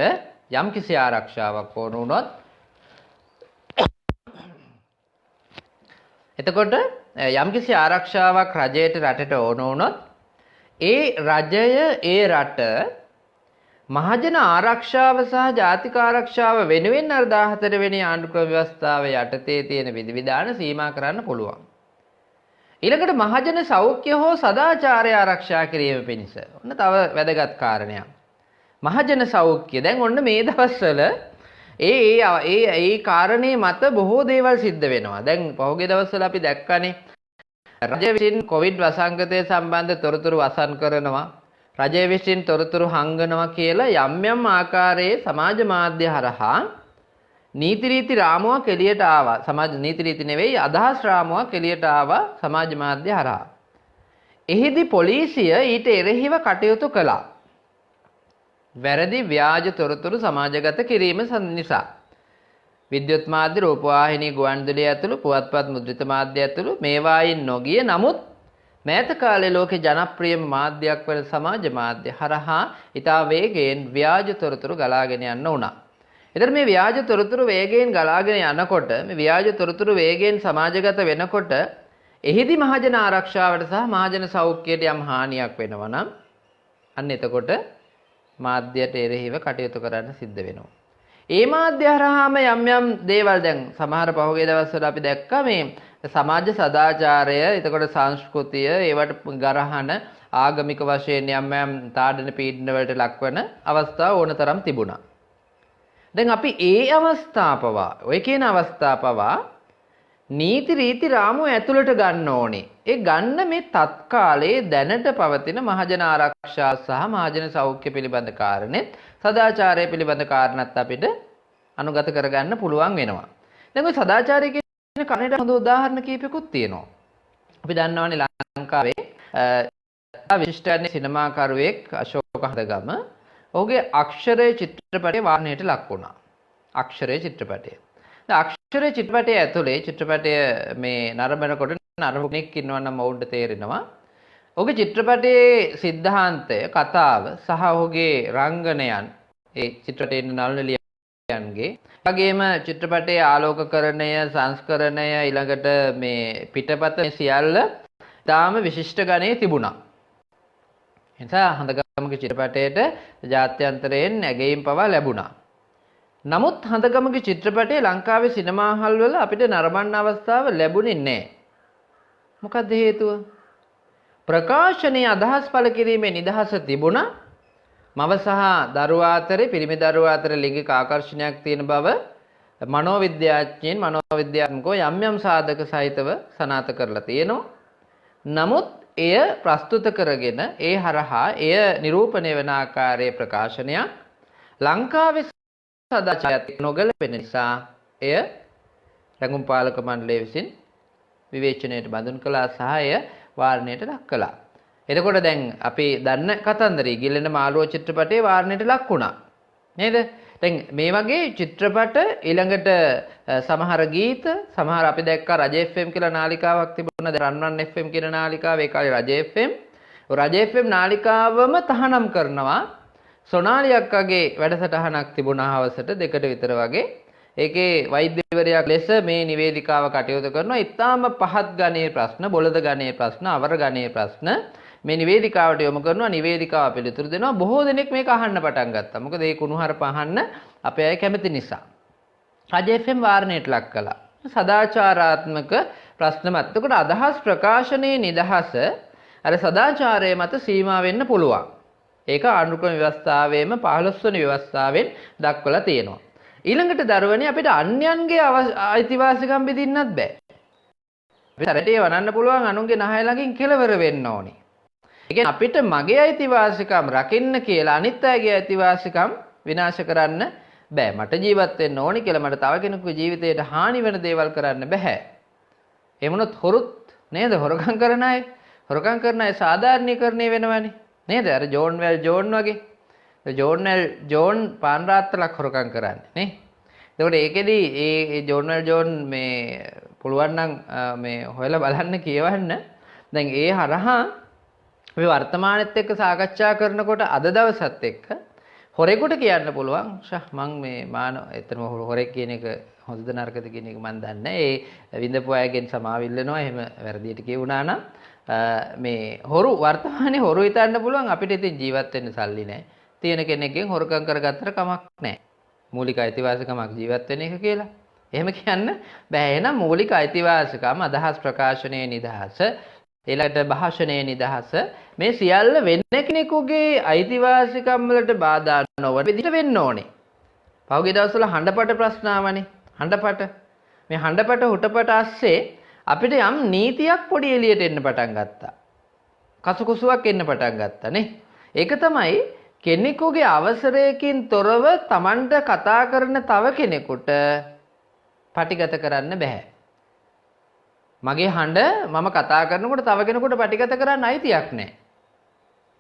යම්කිසි ආරක්ෂාවක් ඕන වුණොත් එතකොට යම්කිසි ආරක්ෂාවක් රජයට රටට ඕන වුණොත් ඒ රජය ඒ රට මහජන ආරක්ෂාව සහ ජාතික ආරක්ෂාව වෙනුවෙන් අර 14 වෙනි ආණ්ඩුක්‍රම ව්‍යවස්ථාවේ යටතේ තියෙන විධිවිධාන සීමා කරන්න පුළුවන්. ඊළඟට මහජන සෞඛ්‍ය හෝ සදාචාරය ආරක්ෂා කිරීම පිණිස. ඔන්න තව වැදගත් කාරණයක්. මහජන සෞඛ්‍ය දැන් ඔන්න මේ දවස්වල ඒ කාරණේ මත බොහෝ දේවල් සිද්ධ වෙනවා. දැන් පහුගිය දවස්වල අපි දැක්කනේ රජය විසින් කොවිඩ් වසංගතය සම්බන්ධ තොරතුරු වසන් කරනවා. රජය විසින් තොරතුරු හංගනවා කියලා යම් ආකාරයේ සමාජ මාධ්‍ය හරහා නීති රීති රාමුවක් එළියට ආවා. සමාජ නීති රීති නෙවෙයි අදහස් රාමුවක් එළියට ආවා සමාජ මාධ්‍ය හරහා. එහිදී පොලිසිය ඊට එරෙහිව කටයුතු කළා. වැරදි ව්‍යාජ තොරතුරු සමාජගත කිරීම නිසා. විද්‍යුත් මාධ්‍ය, රූපවාහිනී, ගුවන්විදුලි ඇතුළු පුවත්පත් මුද්‍රිත මාධ්‍ය ඇතුළු මේවායින් නොගිය නමුත් මෑත කාලේ ලෝකේ ජනප්‍රියම මාධ්‍යයක් වන සමාජ මාධ්‍ය හරහා ඉතා වේගයෙන් ව්‍යාජ තොරතුරු ගලාගෙන යන්න උනා. එතන මේ ව්‍යාජ තොරතුරු වේගයෙන් ගලාගෙන යනකොට මේ ව්‍යාජ තොරතුරු වේගයෙන් සමාජගත වෙනකොට එහිදී මහජන ආරක්ෂාවට සහ මහජන සෞඛ්‍යයට යම් හානියක් වෙනවා නම් අන්න එතකොට මාධ්‍යයට එරෙහිව කටයුතු කරන්න සිද්ධ වෙනවා. ඒ මාධ්‍ය හරහාම යම් දේවල් දැන් සමහර පහුගිය දවස්වල අපි දැක්කා මේ සමාජ සදාචාරය, එතකොට සංස්කෘතිය, ඒවට ගරහන ආගමික වශයෙන් යම් තාඩන පීඩන වලට ලක්වන අවස්ථා ඕනතරම් තිබුණා. දැන් අපි ඒ අවස්ථාපවා ඔය කියන අවස්ථාපවා නීති රීති රාමුව ඇතුළට ගන්න ඕනේ. ඒ ගන්න මේ තත්කාලයේ දැනට පවතින මහජන ආරක්ෂා සහ මහජන සෞඛ්‍ය පිළිබඳ කාරණෙත් සදාචාරය පිළිබඳ කාරණත් අපිට අනුගත කරගන්න පුළුවන් වෙනවා. දැන් ඔය සදාචාරය කියන කණේට හොඳ උදාහරණ කීපයකුත් තියෙනවා. අපි දන්නවනේ ලංකාවේ විශිෂ්ට සිනමාකරුවෙක් අශෝක හදගම ඔහුගේ අක්ෂරය චිත්‍රපටයේ වාහනයට ලක් වුණා. අක්ෂරය චිත්‍රපටය. අක්ෂරය චිත්‍රපටයේ ඇතුලේ චිත්‍රපටය මේ නරඹනකොට නරඹුණෙක් ඉන්නවා නම් ඔවුන්ට තේරෙනවා. ඔහුගේ චිත්‍රපටයේ සිද්ධාන්තය, කතාව සහ ඔහුගේ රංගනයන් ඒ චිත්‍රපටයේ ඉන්න නළුනිලියන්ගේ වගේම චිත්‍රපටයේ ආලෝකකරණය, සංස්කරණය ඊළඟට මේ පිටපත සියල්ල තාම විශිෂ්ට ගණයේ තිබුණා. එනිසා හඳගමගේ චිත්‍රපටයට ජාත්‍යන්තරයෙන් ඇගයීම් පවා ලැබුණා. නමුත් හඳගමගේ චිත්‍රපටයේ ලංකාවේ සිනමා හල් වල අපිට නරඹන්න අවස්ථාව ලැබුණේ නැහැ. මොකද හේතුව? ප්‍රකාශනයේ අදහස් පළ කිරීමේ නිදහස තිබුණා. මව සහ දරුවා අතරේ, පිරිමි දරුවා අතර ලිංගික ආකර්ෂණයක් තියෙන බව මනෝවිද්‍යාත්මකව යම් සාධක සහිතව සනාථ කරලා තියෙනවා. නමුත් එය ප්‍රස්තුත කරගෙන ඒ හරහා එය නිරූපණය වෙන ආකාරයේ ප්‍රකාශනයක් ලංකාවේ සදාචාරයට නොගැලපෙන නිසා එය රැඟුම් පාලක මණ්ඩලය විසින් විවේචනයට බඳුන් කළා සහ එය වාරණයට ලක් කළා. එතකොට දැන් අපි දන්න කතන්දරය ගිල්ලෙන මාළුව චිත්‍රපටයේ වාරණයට ලක් වුණා. නේද? දැන් මේ වගේ චිත්‍රපට ඊළඟට සමහර ගීත සමහර අපි දැක්කා රජ FM කියලා නාලිකාවක් තිබුණා. දැන් රන්වන් FM කියන නාලිකාව ඒ කාලේ රජ FM. රජ FM නාලිකාවම තහනම් කරනවා. සොනාලි අක්කගේ වැඩසටහනක් තිබුණා හවසට 2ට විතර වගේ. ඒකේ වෛද්‍යවරයෙක් ලෙස මේ නිවේදිකාව කටයුතු කරනවා. ඊටාම පහත් ගණයේ ප්‍රශ්න, බොළඳ ගණයේ ප්‍රශ්න, අවර ගණයේ ප්‍රශ්න මේ නිවේදිකාවට යොමු කරනවා. නිවේදිකාව පිළිතුරු දෙනවා. බොහෝ දෙනෙක් මේක අහන්න පටන් ගත්තා. මොකද මේ කුණුහරුප අහන්න අපේ අය කැමති නිසා. රජ FM වාරණයට ලක් කළා. සදාචාරාත්මක ප්‍රශ්නමත්. එතකොට අදහස් ප්‍රකාශනයේ නිදහස අර සදාචාරයේ මත සීමා වෙන්න පුළුවන්. ඒක ආණ්ඩුක්‍රම ව්‍යවස්ථාවේම 15 වෙනි ව්‍යවස්ථාවෙන් දක්වලා තියෙනවා. ඊළඟට දරුවනේ අපිට අන්‍යයන්ගේ අයිතිවාසිකම් බෙදින්නත් බෑ. අපිට රටේ වනන්න පුළුවන් අනුන්ගේ නහය ළඟින් කෙලවර වෙන්න ඕනේ. ඒ කියන්නේ අපිට මගේ අයිතිවාසිකම් රකින්න කියලා අනිත් අයගේ අයිතිවාසිකම් විනාශ කරන්න බෑ. මට ජීවත් වෙන්න ඕනේ කියලා මට තව කෙනෙකුගේ ජීවිතයට හානි වෙන දේවල් කරන්න බෑ. ඒ මොනොත් හොරුත් නේද? හොරකම් කරන අය. හොරකම් කරන අය සාධාරණීකරණය වෙනවනේ. නේද? අර ජෝන් වෙල් ජෝන් වගේ. ජෝන් පාන් රාත්තලක් හොරකම් කරන්නේ නේ. එතකොට ඒකෙදි ඒ ජෝන් වෙල් ජෝන් මේ පුළුවන් නම් මේ හොයලා බලන්න කියවන්න. දැන් ඒ හරහා අපි වර්තමානෙත් එක්ක සාකච්ඡා කරනකොට අද දවසත් එක්ක හොරෙකුට කියන්න පුළුවන් මං මේ එතනම හොරෙක් කියන එක හොඳද නරකද කියන එක මන් දන්නේ නැහැ. ඒ විඳපු අයගෙන් සමාවිල් වෙනවා. එහෙම වැරදියට කියුණා නම් මේ හොරු වර්තමානයේ හොරු හිතන්න පුළුවන් අපිට ඉතින් ජීවත් වෙන්න සල්ලි නැහැ. තියෙන කෙනෙක්ගෙන් හොරකම් කරගත්තට කමක් නැහැ. මූලික අයිතිවාසිකමක් ජීවත් වෙන එක කියලා. එහෙම කියන්න බෑ. එහෙනම් මූලික අයිතිවාසිකම අදහස් ප්‍රකාශනයේ නිදහස, ඊළඟට භාෂණයේ නිදහස මේ සියල්ල වෙන කෙනෙකුගේ අයිතිවාසිකම් වලට බාධා නොවන විදිහට වෙන්න ඕනේ. පහුගිය දවස්වල හඬපට ප්‍රශ්න ආවනේ. හඬපට. මේ හඬපට හුටපට ASCII අපිට යම් නීතියක් පොඩි එළියට එන්න පටන් ගත්තා. කසුකුසුවක් එන්න පටන් ගත්තා නේ. ඒක තමයි කෙනෙකුගේ අවසරයකින් තොරව Tamanට කතා කරන තව කෙනෙකුට පටිගත කරන්න බෑ. මගේ හඬ මම කතා කරනකොට තව කෙනෙකුට පටිගත කරන්න අයිතියක් නැහැ.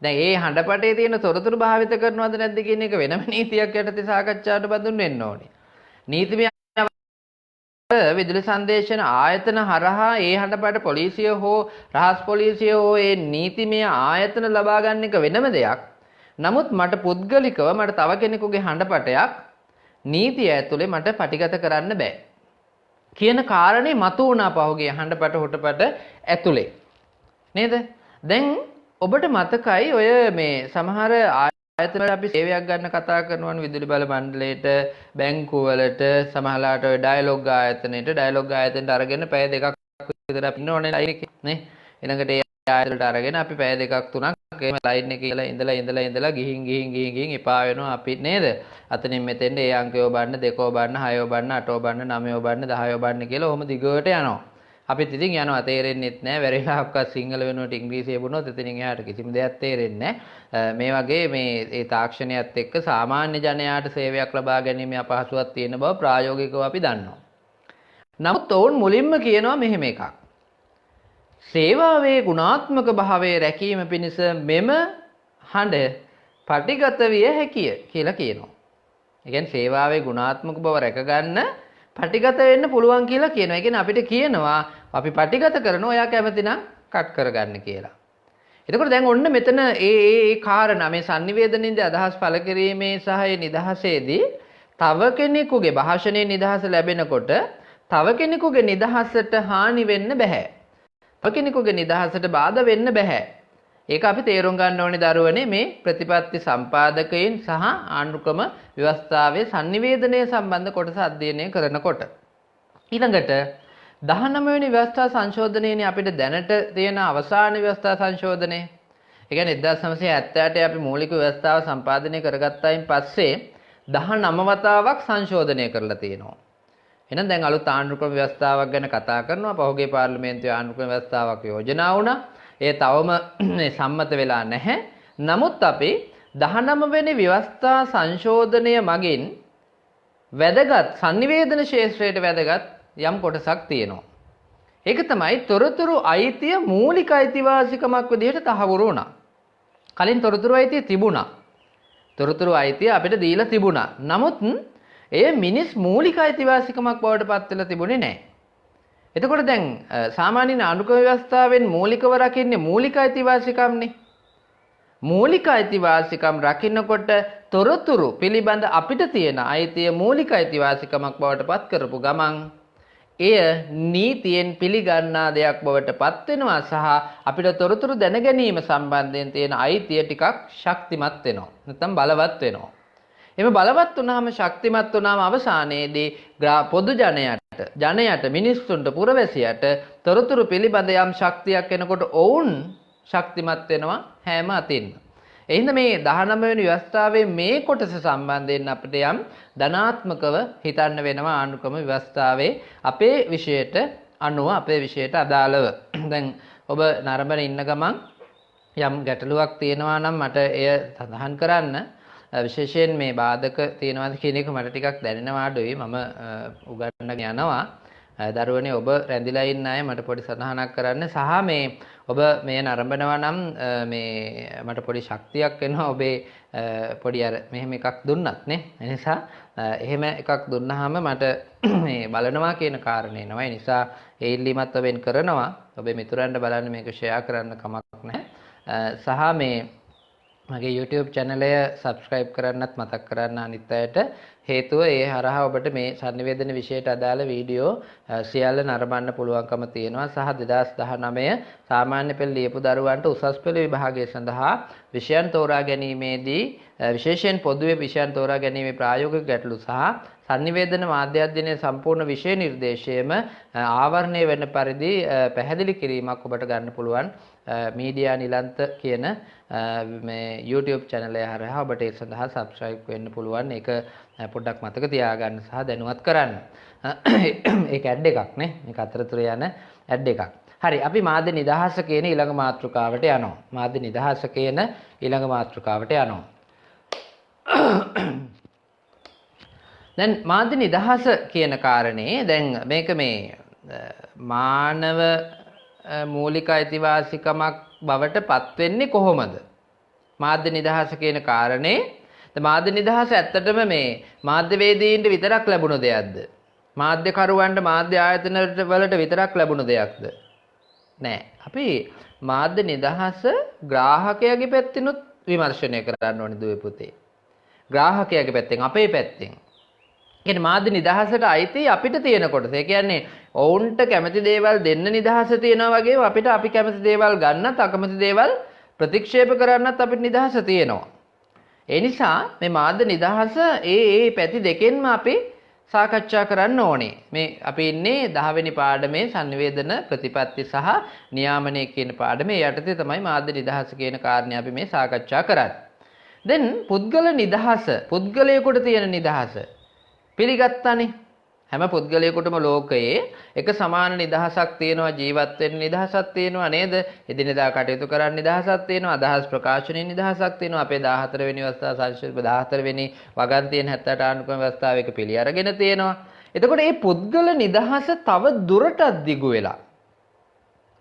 දැන් මේ හඬපටේ තියෙන තොරතුරු භාවිත කරනවද නැද්ද කියන එක වෙනම නීතියක් යටතේ සාකච්ඡාවට බඳුන් වෙන්න ඕනේ. නීතිමය විදුලි සංදේශන ආයතන හරහා ඒ හඬපට පොලිසිය හෝ රහස් පොලිසිය හෝ ඒ නීතිමය ආයතන ලබා ගන්න එක වෙනම දෙයක්. නමුත් මට පුද්ගලිකව මට තව කෙනෙකුගේ හඬපටයක් නීතිය ඇතුලේ මට පටිගත කරන්න බෑ කියන කාරණේ මතු වුණා පහුගිය හඬපට හොටපට ඇතුලේ නේද? දැන් ඔබට මතකයි ඔය මේ සමහර ආයතන වල අපි සේවයක් ගන්න කතා කරනවා විදුලි බල මණ්ඩලයට, බැංකුව වලට, සමහරලාට ඔය ඩයලොග් ආයතනයට අරගෙන පැය දෙකක් විතර අපි ඉන්න ඕනේ ලයින් එකේ නේ. ඊළඟට ඒ ආයතනට අරගෙන අපි පැය දෙකක් තුනක් එහෙම ලයින් එකේ ඉඳලා ගිහින් එපා වෙනවා අපි නේද? අතනින් මෙතෙන්ට ඒ අංකය ඔබන්න, දෙක ඔබන්න, හය ඔබන්න, අට ඔබන්න, නවය ඔබන්න, 10 ඔබන්න කියලා ඔහොම දිගට යනවා. අපිත් ඉතින් යනවා තේරෙන්නෙත් නැහැ. වැරෙලාවක්වත් සිංහල වෙනුවට ඉංග්‍රීසි වුණොත් එතනින් එහාට කිසිම දෙයක් තේරෙන්නේ නැහැ. මේ වගේ මේ තාක්ෂණයත් එක්ක සාමාන්‍ය ජනයාට සේවයක් ලබා ගැනීම අපහසුතාවක් තියෙන බව ප්‍රායෝගිකව අපි දන්නවා. නමුත් ඔවුන් මුලින්ම කියනවා මෙහෙම එකක්. සේවාවේ ගුණාත්මක භාවයේ රැකීම පිණිස මෙම හඬ පටිගත විය හැකිය කියලා කියනවා. ඒ කියන්නේ සේවාවේ ගුණාත්මක බව රැකගන්න පටිගත වෙන්න පුළුවන් කියලා කියනවා. ඒ කියන්නේ අපිට කියනවා අපි පටිගත කරනවා ඔයා කැමති නම් කට් කරගන්න කියලා. එතකොට දැන් ඔන්න මෙතන ඒ කාරණා මේ sannivedanaෙන්දී අදහස් පළ කිරීමේ සහ ඒ නිදහසේදී තව කෙනෙකුගේ භාෂණයේ නිදහස ලැබෙනකොට තව කෙනෙකුගේ නිදහසට හානි වෙන්න බෑ. තව කෙනෙකුගේ නිදහසට බාධා වෙන්න බෑ. ඒක අපි තේරුම් ගන්න ඕනේ දරුවනේ මේ ප්‍රතිපත්ති සම්පාදකයන් සහ ආණ්ඩුක්‍රම ව්‍යවස්ථාවේ sannivedanaya සම්බන්ධ කොටස අධ්‍යයනය කරනකොට ඊළඟට 19 වෙනි ව්‍යවස්ථා සංශෝධනයේනේ අපිට දැනට තියෙන අවසාන ව්‍යවස්ථා සංශෝධනය. ඒ කියන්නේ 1978 අපි මූලික ව්‍යවස්ථාව සම්පාදනය කරගත්තායින් පස්සේ 19 වතාවක් සංශෝධනය කරලා තියෙනවා. එහෙනම් දැන් අලුත් ආණ්ඩුක්‍රම ව්‍යවස්ථාවක් ගැන කතා කරනවා. පහුගිය පාර්ලිමේන්තුවේ ආණ්ඩුක්‍රම ව්‍යවස්ථාවක් යෝජනා වුණා. ඒ තවම සම්මත වෙලා නැහැ. නමුත් අපි 19 වෙනි ව්‍යවස්ථා සංශෝධනය මගින් වැදගත් sannivedana ශාස්ත්‍රයට වැදගත් යම් කොටසක් තියෙනවා. ඒක තමයි තොරතුරු අයිතිය මූලික අයිතිවාසිකමක් විදිහට තහවුරු වුණා. කලින් තොරතුරු අයිතිය තිබුණා. තොරතුරු අයිතිය අපිට දීලා තිබුණා. නමුත් එය මිනිස් මූලික අයිතිවාසිකමක් බවට පත් වෙලා තිබුණේ නැහැ. එතකොට දැන් සාමාන්‍යයෙන් ආණ්ඩුක්‍රම ව්‍යවස්ථාවෙන් මූලිකව රකින්නේ මූලික අයිතිවාසිකම්නේ. මූලික අයිතිවාසිකම් රකින්නකොට තොරතුරු පිළිබඳ අපිට තියෙන අයිතිය මූලික අයිතිවාසිකමක් බවට පත් කරපු ගමන් එය නීතියෙන් පිළිගන්නා දෙයක් බවට පත් වෙනවා සහ අපිට තොරතුරු දැන ගැනීම සම්බන්ධයෙන් තියෙන අයිතිය ටිකක් ශක්තිමත් වෙනවා. නැත්නම් බලවත් වෙනවා. එimhe බලවත් වුණාම ශක්තිමත් වුණාම අවසානයේදී පොදු ජනයට මිනිස්සුන්ට පුරවැසියට තොරතුරු පිළිබඳ යම් ශක්තියක් එනකොට ඔවුන් ශක්තිමත් වෙනවා හැම අතින්. එහෙනම් මේ 19 වෙනි ව්‍යවස්ථාවේ මේ කොටස සම්බන්ධයෙන් අපිට යම් ධනාත්මකව හිතන්න වෙනවා ආණ්ඩුක්‍රම ව්‍යවස්ථාවේ අපේ විෂයට අනුව අපේ විෂයට අදාළව. දැන් ඔබ නරඹන ඉන්න ගමන් යම් ගැටලුවක් තියෙනවා නම් මට එය සඳහන් කරන්න. විශේෂයෙන් මේ බාධක තියෙනවාද කියන එක මට ටිකක් දැනෙනවා අඩුයි. මම උගන්වන්න යනවා. දරුවනේ ඔබ රැඳිලා ඉන්න අය මට පොඩි සඳහනක් කරන්න සහ මේ ඔබ මේ නරඹනවා නම් මේ මට පොඩි ශක්තියක් එනවා ඔබේ පොඩි අර මෙහෙම එකක් දුන්නත් නේ. ඒ නිසා එහෙම එකක් දුන්නාම මට මේ බලනවා කියන කාරණේ එනවා. ඒ නිසා ඒ ඉල්ලීමත් ඔබෙන් කරනවා. ඔබේ මිතුරන්ට බලන්න මේක ෂෙයා කරන්න කමක් නැහැ. සහ මේ මගේ YouTube channel එක subscribe කරන්නත් මතක් කරන්න අනිත් අයට. හේතුව ඒ හරහා ඔබට මේ sannivedana විෂයට අදාළ වීඩියෝ සියල්ල නරඹන්න පුළුවන්කම තියෙනවා සහ 2019 සාමාන්‍ය පෙළ ලියපු දරුවන්ට උසස් පෙළ විභාගය සඳහා විෂයන් තෝරා ගැනීමේදී විශේෂයෙන් පොදුවේ විෂයන් තෝරා ගැනීමේ ප්‍රායෝගික ගැටලු සහ sannivedana මාධ්‍ය අධ්‍යයනයේ සම්පූර්ණ විෂය නිර්දේශයම ආවරණය වෙන පරිදි පැහැදිලි කිරීමක් ඔබට ගන්න පුළුවන් මීඩියා නිලන්ත කියන මේ YouTube channel එක හරහා ඔබට ඒ සඳහා subscribe වෙන්න පුළුවන්. ඒක පොඩ්ඩක් මතක තියාගන්න සහ දැනුවත් කරන්න. ඒක ඇඩ් එකක් නේ. මේක අතරතුර යන ඇඩ් එකක්. හරි අපි මාධ්‍ය නිදහස කියන ඊළඟ මාතෘකාවට යනවා. මාධ්‍ය නිදහස කියන ඊළඟ මාතෘකාවට යනවා. දැන් මාධ්‍ය නිදහස කියන කාරණේ දැන් මේක මේ මානව මූලික අයිතිවාසිකමක් බවට පත් වෙන්නේ කොහොමද? මාධ්‍ය නිදහස කියන කාරණේ මාධ්‍ය නිදහස ඇත්තටම මේ මාධ්‍යවේදීන්ට විතරක් ලැබුණ දෙයක්ද? මාධ්‍යකරුවන්ට මාධ්‍ය ආයතන වලට විතරක් ලැබුණ දෙයක්ද? නෑ. අපි මාධ්‍ය නිදහස ග්‍රාහකයාගේ පැත්තෙනුත් විමර්ශනය කරන්න ඕනේ දුවේ පුතේ. ග්‍රාහකයාගේ පැත්තෙන් අපේ පැත්තෙන්. කියන්නේ මාධ්‍ය නිදහසට අයිති අපිට තියෙන කොටස. ඒ කියන්නේ ඔවුන්ට කැමති දේවල් දෙන්න නිදහස තියෙනවා වගේම අපිට අපි කැමති දේවල් ගන්නත් අකමැති දේවල් ප්‍රතික්ෂේප කරන්නත් අපිට නිදහස තියෙනවා. ඒ නිසා මේ මාධ්‍ය නිදහස ඒ පැති දෙකෙන්ම අපි සාකච්ඡා කරන්න ඕනේ. මේ අපි ඉන්නේ 10 වෙනි පාඩමේ sannivedana ප්‍රතිපත්ති සහ නියාමනය කියන පාඩමේ යටතේ තමයි මාධ්‍ය නිදහස කියන කාරණේ අපි මේ සාකච්ඡා කරන්නේ. දැන් පුද්ගල නිදහස, පුද්ගලයෙකුට තියෙන නිදහස පිළිගත්තානේ. හැම පුද්ගලයෙකුටම ලෝකයේ එක සමාන නිදහසක් තියෙනවා, ජීවත් වෙන්න නිදහසක් තියෙනවා නේද? එදිනෙදා කටයුතු කරන්න නිදහසක් තියෙනවා, අදහස් ප්‍රකාශනයේ නිදහසක් තියෙනවා. අපේ 14 වෙනි අවස්ථාව සංශෝධන 14 වෙනි වගන්තියෙන් 78 ආණ්ඩුක්‍රම ව්‍යවස්ථාවක පිළි අරගෙන තියෙනවා. එතකොට මේ පුද්ගල නිදහස තව දුරටත් දිගු වෙලා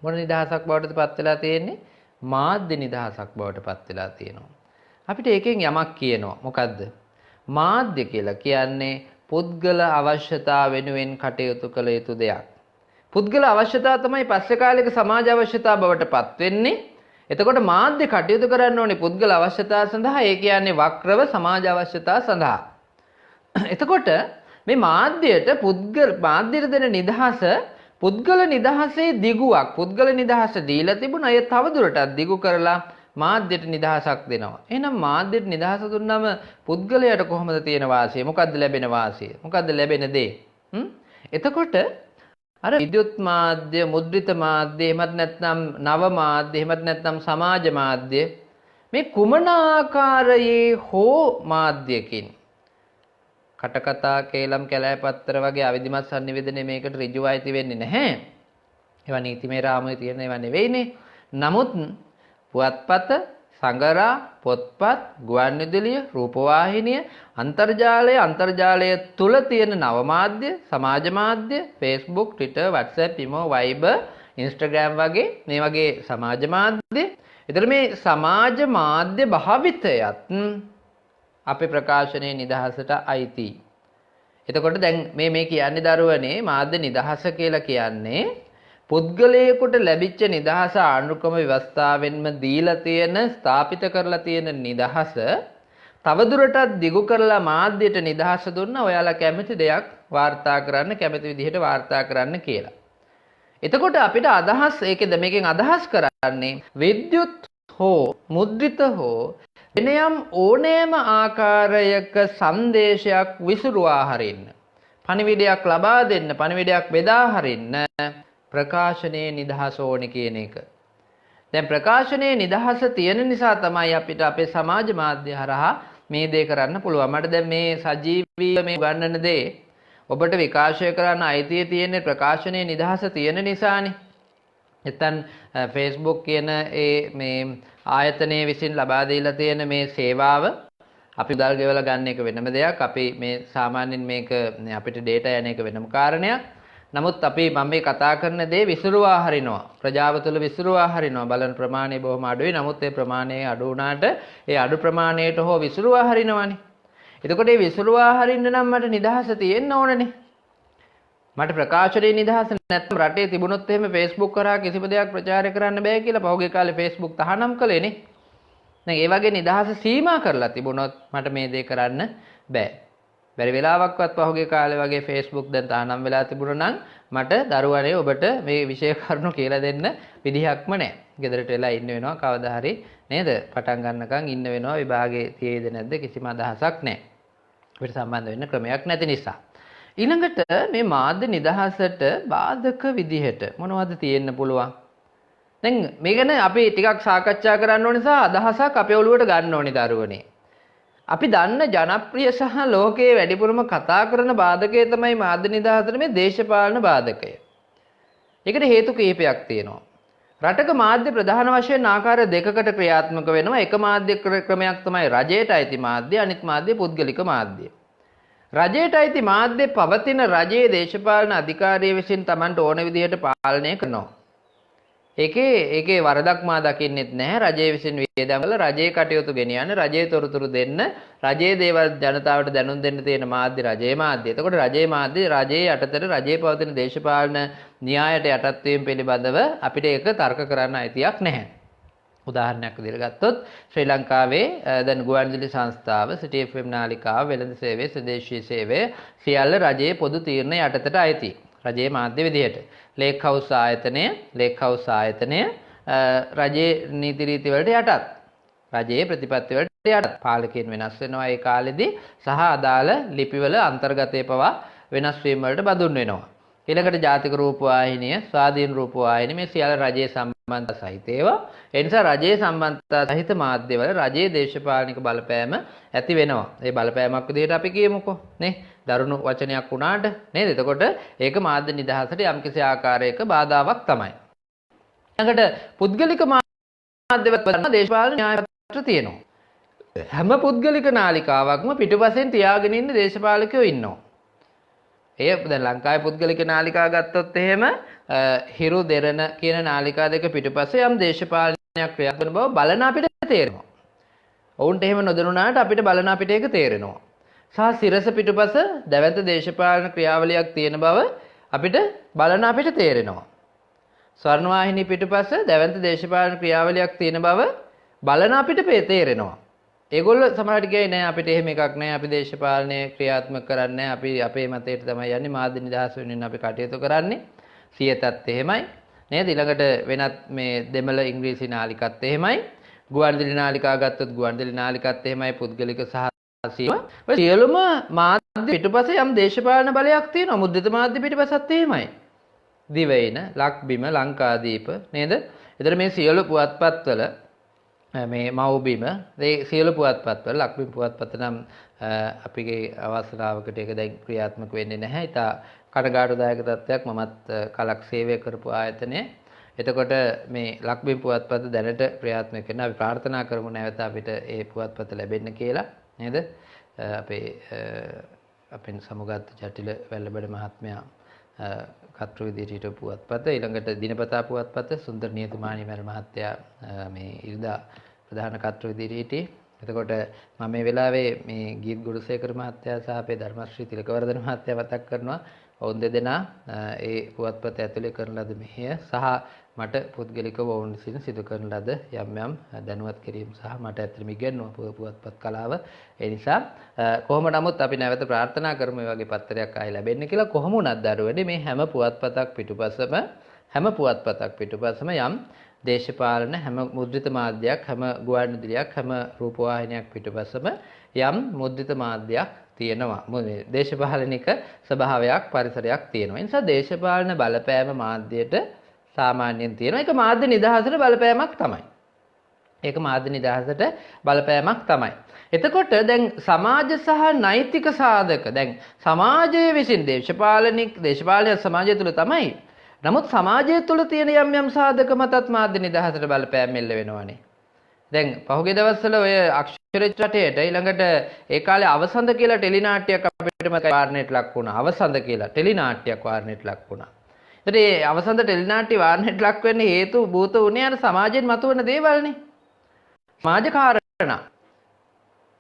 මොන නිදහසක් බවටද පත් වෙලා තියෙන්නේ? මාධ්‍ය නිදහසක් බවට පත් වෙලා තියෙනවා. අපිට ඒකෙන් යමක් කියනවා. මොකද්ද? මාධ්‍ය කියලා කියන්නේ පුද්ගල අවශ්‍යතා වෙනුවෙන් කටයුතු කළ යුතු දෙයක්. පුද්ගල අවශ්‍යතා තමයි පස්සේ කාලයක සමාජ අවශ්‍යතා බවට පත් වෙන්නේ. එතකොට මාධ්‍ය කටයුතු කරන්න ඕනේ පුද්ගල අවශ්‍යතා සඳහා. ඒ කියන්නේ වක්‍රව සමාජ අවශ්‍යතා සඳහා. එතකොට මේ මාධ්‍යයට දෙන නිදහස පුද්ගල නිදහසේ දිගුවක්. පුද්ගල නිදහස දීලා තිබුණා. ඒ තවදුරටත් දිගු කරලා මාධ්‍යට නිදහසක් දෙනවා. එහෙනම් මාධ්‍යට නිදහස දුන්නම පුද්ගලයාට කොහොමද තියෙන වාසිය? මොකද්ද ලැබෙන වාසිය? මොකද්ද ලැබෙන දේ? එතකොට අර විද්‍යුත් මාධ්‍ය, මුද්‍රිත මාධ්‍ය, එහෙමත් නැත්නම් නව මාධ්‍ය, එහෙමත් නැත්නම් සමාජ මාධ්‍ය මේ කුමන ආකාරයේ හෝ මාධ්‍යකින් කටකතා, කේලම්, කැලෑපත්තර වගේ අවිධිමත් sannivedana මේකට ඍජුව අයිති වෙන්නේ නැහැ. ඒවා නීතිමය රාමුවේ තියෙන ඒවා නෙවෙයිනේ. නමුත් පුවත්පත, සංගරා, පොත්පත්, ගුවන්විදුලිය, රූපවාහිනිය, අන්තර්ජාලය තුල තියෙන නව මාධ්‍ය, සමාජ මාධ්‍ය, Facebook, Twitter, WhatsApp, Imo, Viber, Instagram වගේ මේ වගේ සමාජ මාධ්‍ය. ඒතර මේ සමාජ මාධ්‍ය භාවිතයත් අපේ ප්‍රකාශනයේ නිදහසට අයිති. එතකොට දැන් මේ කියන්නේ දරුවනේ මාධ්‍ය නිදහස කියලා කියන්නේ පුද්ගලයෙකුට ලැබිච්ච නිදහස ආණ්ඩුක්‍රම ව්‍යවස්ථාවෙන්ම දීලා තියෙන ස්ථාපිත කරලා තියෙන නිදහස තවදුරටත් දිගු කරලා මාධ්‍යයට නිදහස දුන්නා ඔයාලා කැමති දෙයක් වාර්තා කරන්න කැමති විදිහට වාර්තා කරන්න කියලා. එතකොට අපිට අදහස් ඒකෙද මේකෙන් අදහස් කරන්නේ විද්‍යුත් හෝ මුද්‍රිත හෝ වෙනයම් ඕනෑම ආකාරයක සංදේශයක් විසුරුවා හරින්න පණිවිඩයක් ලබා දෙන්න පණිවිඩයක් බෙදා හරින්න ප්‍රකාශනයේ නිදහස ඕනේ කියන එක. දැන් ප්‍රකාශනයේ නිදහස තියෙන නිසා තමයි අපිට අපේ සමාජ මාධ්‍ය හරහා මේ දේ කරන්න පුළුවන්. මට දැන් මේ සජීවීව මේ ගන්නන දේ ඔබට විකාශය කරන්න අයිතිය තියෙන ප්‍රකාශනයේ නිදහස තියෙන නිසානේ. නැත්නම් Facebook කියන මේ ආයතනයේ විසින් ලබා දීලා තියෙන මේ සේවාව අපි උදල් ගෙවලා ගන්න එක වෙනම දෙයක්. අපි මේ සාමාන්‍යයෙන් මේක අපිට data යන එක වෙනම කාරණයක්. නමුත් අපි මම මේ කතා කරන දේ විසිරුවා හරිනවා. ප්‍රජාව තුළ විසිරුවා හරිනවා. බලන ප්‍රමාණය බොහොම අඩුයි. නමුත් ඒ ප්‍රමාණය අඩු වුණාට ඒ අඩු ප්‍රමාණයට හෝ විසිරුවා හරිනවනේ. එතකොට මේ විසිරුවා හරින්න නම් මට නිදහස තියෙන්න ඕනනේ. මට ප්‍රකාශනයේ නිදහස නැත්නම් රටේ තිබුණොත් එහෙම Facebook කරා කිසිම දෙයක් ප්‍රචාරය කරන්න බෑ කියලා පහුගිය කාලේ Facebook තහනම් කළේනේ. දැන් ඒ වගේ නිදහස සීමා කරලා තිබුණොත් මට මේ දේ කරන්න බෑ. බැරි වෙලාවක්වත් පහුගිය කාලේ වගේ Facebook දැන් තහනම් වෙලා තිබුණා නම් මට දරුවනේ ඔබට මේ විෂය කරුණු කියලා දෙන්න විදිහක්ම නැහැ. ගෙදරට වෙලා ඉන්න වෙනවා කවදා හරි නේද? පටන් ගන්නකම් ඉන්න වෙනවා විභාගේ තියේද නැද්ද කිසිම අදහසක් නැහැ. අපිට සම්බන්ධ වෙන්න ක්‍රමයක් නැති නිසා. ඊළඟට මේ මාධ්‍ය නිදහසට බාධක විදිහට මොනවද තියෙන්න පුළුවන්? දැන් මේ ගැන අපි ටිකක් සාකච්ඡා කරන්න ඕන නිසා අදහසක් අපේ ඔළුවට ගන්න ඕනේ දරුවනේ. අපි දන්න ජනප්‍රිය සහ ලෝකයේ වැඩිපුරම කතා කරන බාධකය තමයි මාධ්‍ය නිදහසට මේ දේශපාලන බාධකය. ඒකට හේතු කිහිපයක් තියෙනවා. රටක මාධ්‍ය ප්‍රධාන වශයෙන් ආකාර දෙකකට ක්‍රියාත්මක වෙනවා. එක මාධ්‍ය ක්‍රමයක් තමයි රජයට අයිති මාධ්‍ය, අනිත් මාධ්‍ය පුද්ගලික මාධ්‍ය. රජයට අයිති මාධ්‍ය පවතින රජයේ දේශපාලන අධිකාරිය විසින් Tamanට ඕන විදිහට පාලනය කරනවා. ඒකේ වරදක් මා දකින්නෙත් නැහැ. රජයේ විසින් වියදම් වල රජයේ කටයුතු ගෙනියන්න, රජයේ තොරතුරු දෙන්න, රජයේ දේවල් ජනතාවට දැනුම් දෙන්න තියෙන මාධ්‍ය රජයේ මාධ්‍ය. එතකොට රජයේ මාධ්‍ය රජයේ යටතට රජයේ පවතින දේශපාලන න්‍යායට යටත් වීම පිළිබඳව අපිට ඒක තර්ක කරන්න අයිතියක් නැහැ. උදාහරණයක් විදිහට ගත්තොත් ශ්‍රී ලංකාවේ දැන් ගුවන්විදුලි සංස්ථාව, සිටි FM නාලිකාව, වෙළඳ සේවය, ස්වදේශීය සේවය සියල්ල රජයේ පොදු තීරණ යටතට අයිති. රජයේ මාධ්‍ය විදිහට. ලේක් හවුස් ආයතනය රජයේ නීති රීති වලට යටත්. රජයේ ප්‍රතිපත්ති වලට යටත්. පාලකයන් වෙනස් වෙනවා ඒ කාලෙදී සහ අදාළ ලිපිවල අන්තර්ගතය පවා වෙනස් වීම වලට බඳුන් වෙනවා. ඊළඟට ජාතික රූපවාහිනිය, ස්වාධීන රූපවාහිනිය මේ සියල්ල රජයේ සම්බන්ධ සහිත ඒවා. ඒ නිසා රජයේ සම්බන්ධතා සහිත මාධ්‍යවල රජයේ දේශපාලනික බලපෑම ඇති වෙනවා. ඒ බලපෑමක් විදිහට අපි කියමුකෝ නේ. දරුණු වචනයක් වුණාට නේද? එතකොට ඒක මාධ්‍ය නිදහසට යම්කිසි ආකාරයක බාධාවක් තමයි. ඊළඟට පුද්ගලික මාධ්‍යවල දේශපාලන න්‍යාය පත්‍ර තියෙනවා. හැම පුද්ගලික නාලිකාවක්ම පිටුපසෙන් තියාගෙන ඉන්න දේශපාලකයෝ ඉන්නවා. ඒ දැන් ලංකාවේ පුද්ගලික නාලිකා ගත්තොත් එහෙම හිරු දෙරණ කියන නාලිකා දෙක පිටුපස්සේ යම් දේශපාලනයක් ක්‍රියාත්මක බව බලන අපිට තේරෙනවා. ඔවුන්ට එහෙම නොදැනුණාට අපිට බලන අපිට ඒක තේරෙනවා. සහ සිරස පිටුපස දැවැන්ත දේශපාලන ක්‍රියාවලියක් තියෙන බව අපිට බලන අපිට තේරෙනවා. ස්වර්ණවාහිනී පිටුපස දැවැන්ත දේශපාලන ක්‍රියාවලියක් තියෙන බව බලන අපිට තේරෙනවා. ඒගොල්ලෝ සමහරවිට කියයි නෑ අපිට එහෙම එකක් නෑ අපි දේශපාලනය ක්‍රියාත්මක කරන්නේ අපි අපේ මතයට තමයි යන්නේ මාධ්‍ය නිදහස වෙනුවෙන් අපි කටයුතු කරන්නේ සියතත් එහෙමයි නේද ඊළඟට වෙනත් මේ දෙමළ ඉංග්‍රීසි නාලිකත් එහෙමයි ගුවන්විදුලි නාලිකා ගත්තොත් ගුවන්විදුලි නාලිකත් එහෙමයි පුද්ගලික සහ සියලුම මාධ්‍ය පිටුපසේ යම් දේශපාලන බලයක් තියෙනවා මුද්‍රිත මාධ්‍ය පිටුපසත් එහෙමයි දිවයින ලක්බිම ලංකාදීප නේද එතන මේ සියලු පුවත්පත්වල මේ මව්බිම ඒ සියලු පුවත්පත්වල ලක්බිම් පුවත්පත නම් අපිගේ අවස්ථාවකට ඒක දැන් ක්‍රියාත්මක වෙන්නේ නැහැ. ඊට කටගාටුදායක තත්ත්වයක් මමත් කලක් සේවය කරපු ආයතනය. එතකොට මේ ලක්බිම් පුවත්පත දැනට ක්‍රියාත්මක වෙනවා. අපි ප්‍රාර්ථනා කරමු නැවත අපිට ඒ පුවත්පත ලැබෙන්න කියලා නේද? අපෙන් සමුගත් ජටිල වැල්ලබඩ මහත්මයා කතෘ විදිහට හිටපු පුවත්පත ඊළඟට දිනපතා පුවත්පත සුන්දර නියතමානී මැර මහත්තයා මේ ඉරිදා ප්‍රධාන කතෘ විදිහට හිටියේ. එතකොට මම මේ වෙලාවේ මේ ගීත් ගුරුසේකර මහත්තයා සහ අපේ ධර්මශ්‍රී තිලකවර්ධන මහත්තයා මතක් කරනවා. ඔවුන් දෙදෙනා ඒ පුවත්පත ඇතුලේ කරන ලද මෙහෙය සහ මට පුද්ගලිකව ඔවුන් විසින් සිදු කරන ලද යම් යම් දැනුවත් කිරීම සහ මට ඇත්තටම ඉගෙනුව පුවත්පත් කලාව. ඒ නිසා කොහොම නමුත් අපි නැවත ප්‍රාර්ථනා කරමු මේ වගේ පත්තරයක් ආයි ලැබෙන්න කියලා. කොහොම වුණත් දරුවනේ මේ හැම පුවත්පතක් පිටුපසම යම් දේශපාලන හැම මුද්‍රිත මාධ්‍යයක් හැම ගුවන්විදුලියක් හැම රූපවාහිනියක් පිටුපසම යම් මුද්‍රිත මාධ්‍යයක් තියෙනවා. දේශපාලනික ස්වභාවයක් පරිසරයක් තියෙනවා. ඒ නිසා දේශපාලන බලපෑම මාධ්‍යයට සාමාන්‍යයෙන් තියෙනවා. ඒක මාධ්‍ය නිදහසට බලපෑමක් තමයි. එතකොට දැන් සමාජ සහ නෛතික සාධක දැන් සමාජයේ විසින් දේශපාලන සමාජය තුළ තමයි. නමුත් සමාජය තුළ තියෙන යම් සාධක මතත් මාධ්‍ය නිදහසට බලපෑම් එල්ල වෙනවනේ. දැන් පහුගිය දවස්වල ඔය අක්ෂරේත් රටේට ඊළඟට ඒ කාලේ අවසන්ද කියලා ටෙලිනාට්‍යයක් අපිටම වාරණයට ලක් වුණා. අවසන්ද කියලා ටෙලිනාට්‍යයක් වාරණයට ලක් වුණා. ඒතර මේ අවසන්ද ටෙලිනාට්‍ය වාරණයට ලක් වෙන්නේ හේතු භූත උනේ අර සමාජයෙන් මතුවෙන දේවල්නේ. සමාජ කාරණා.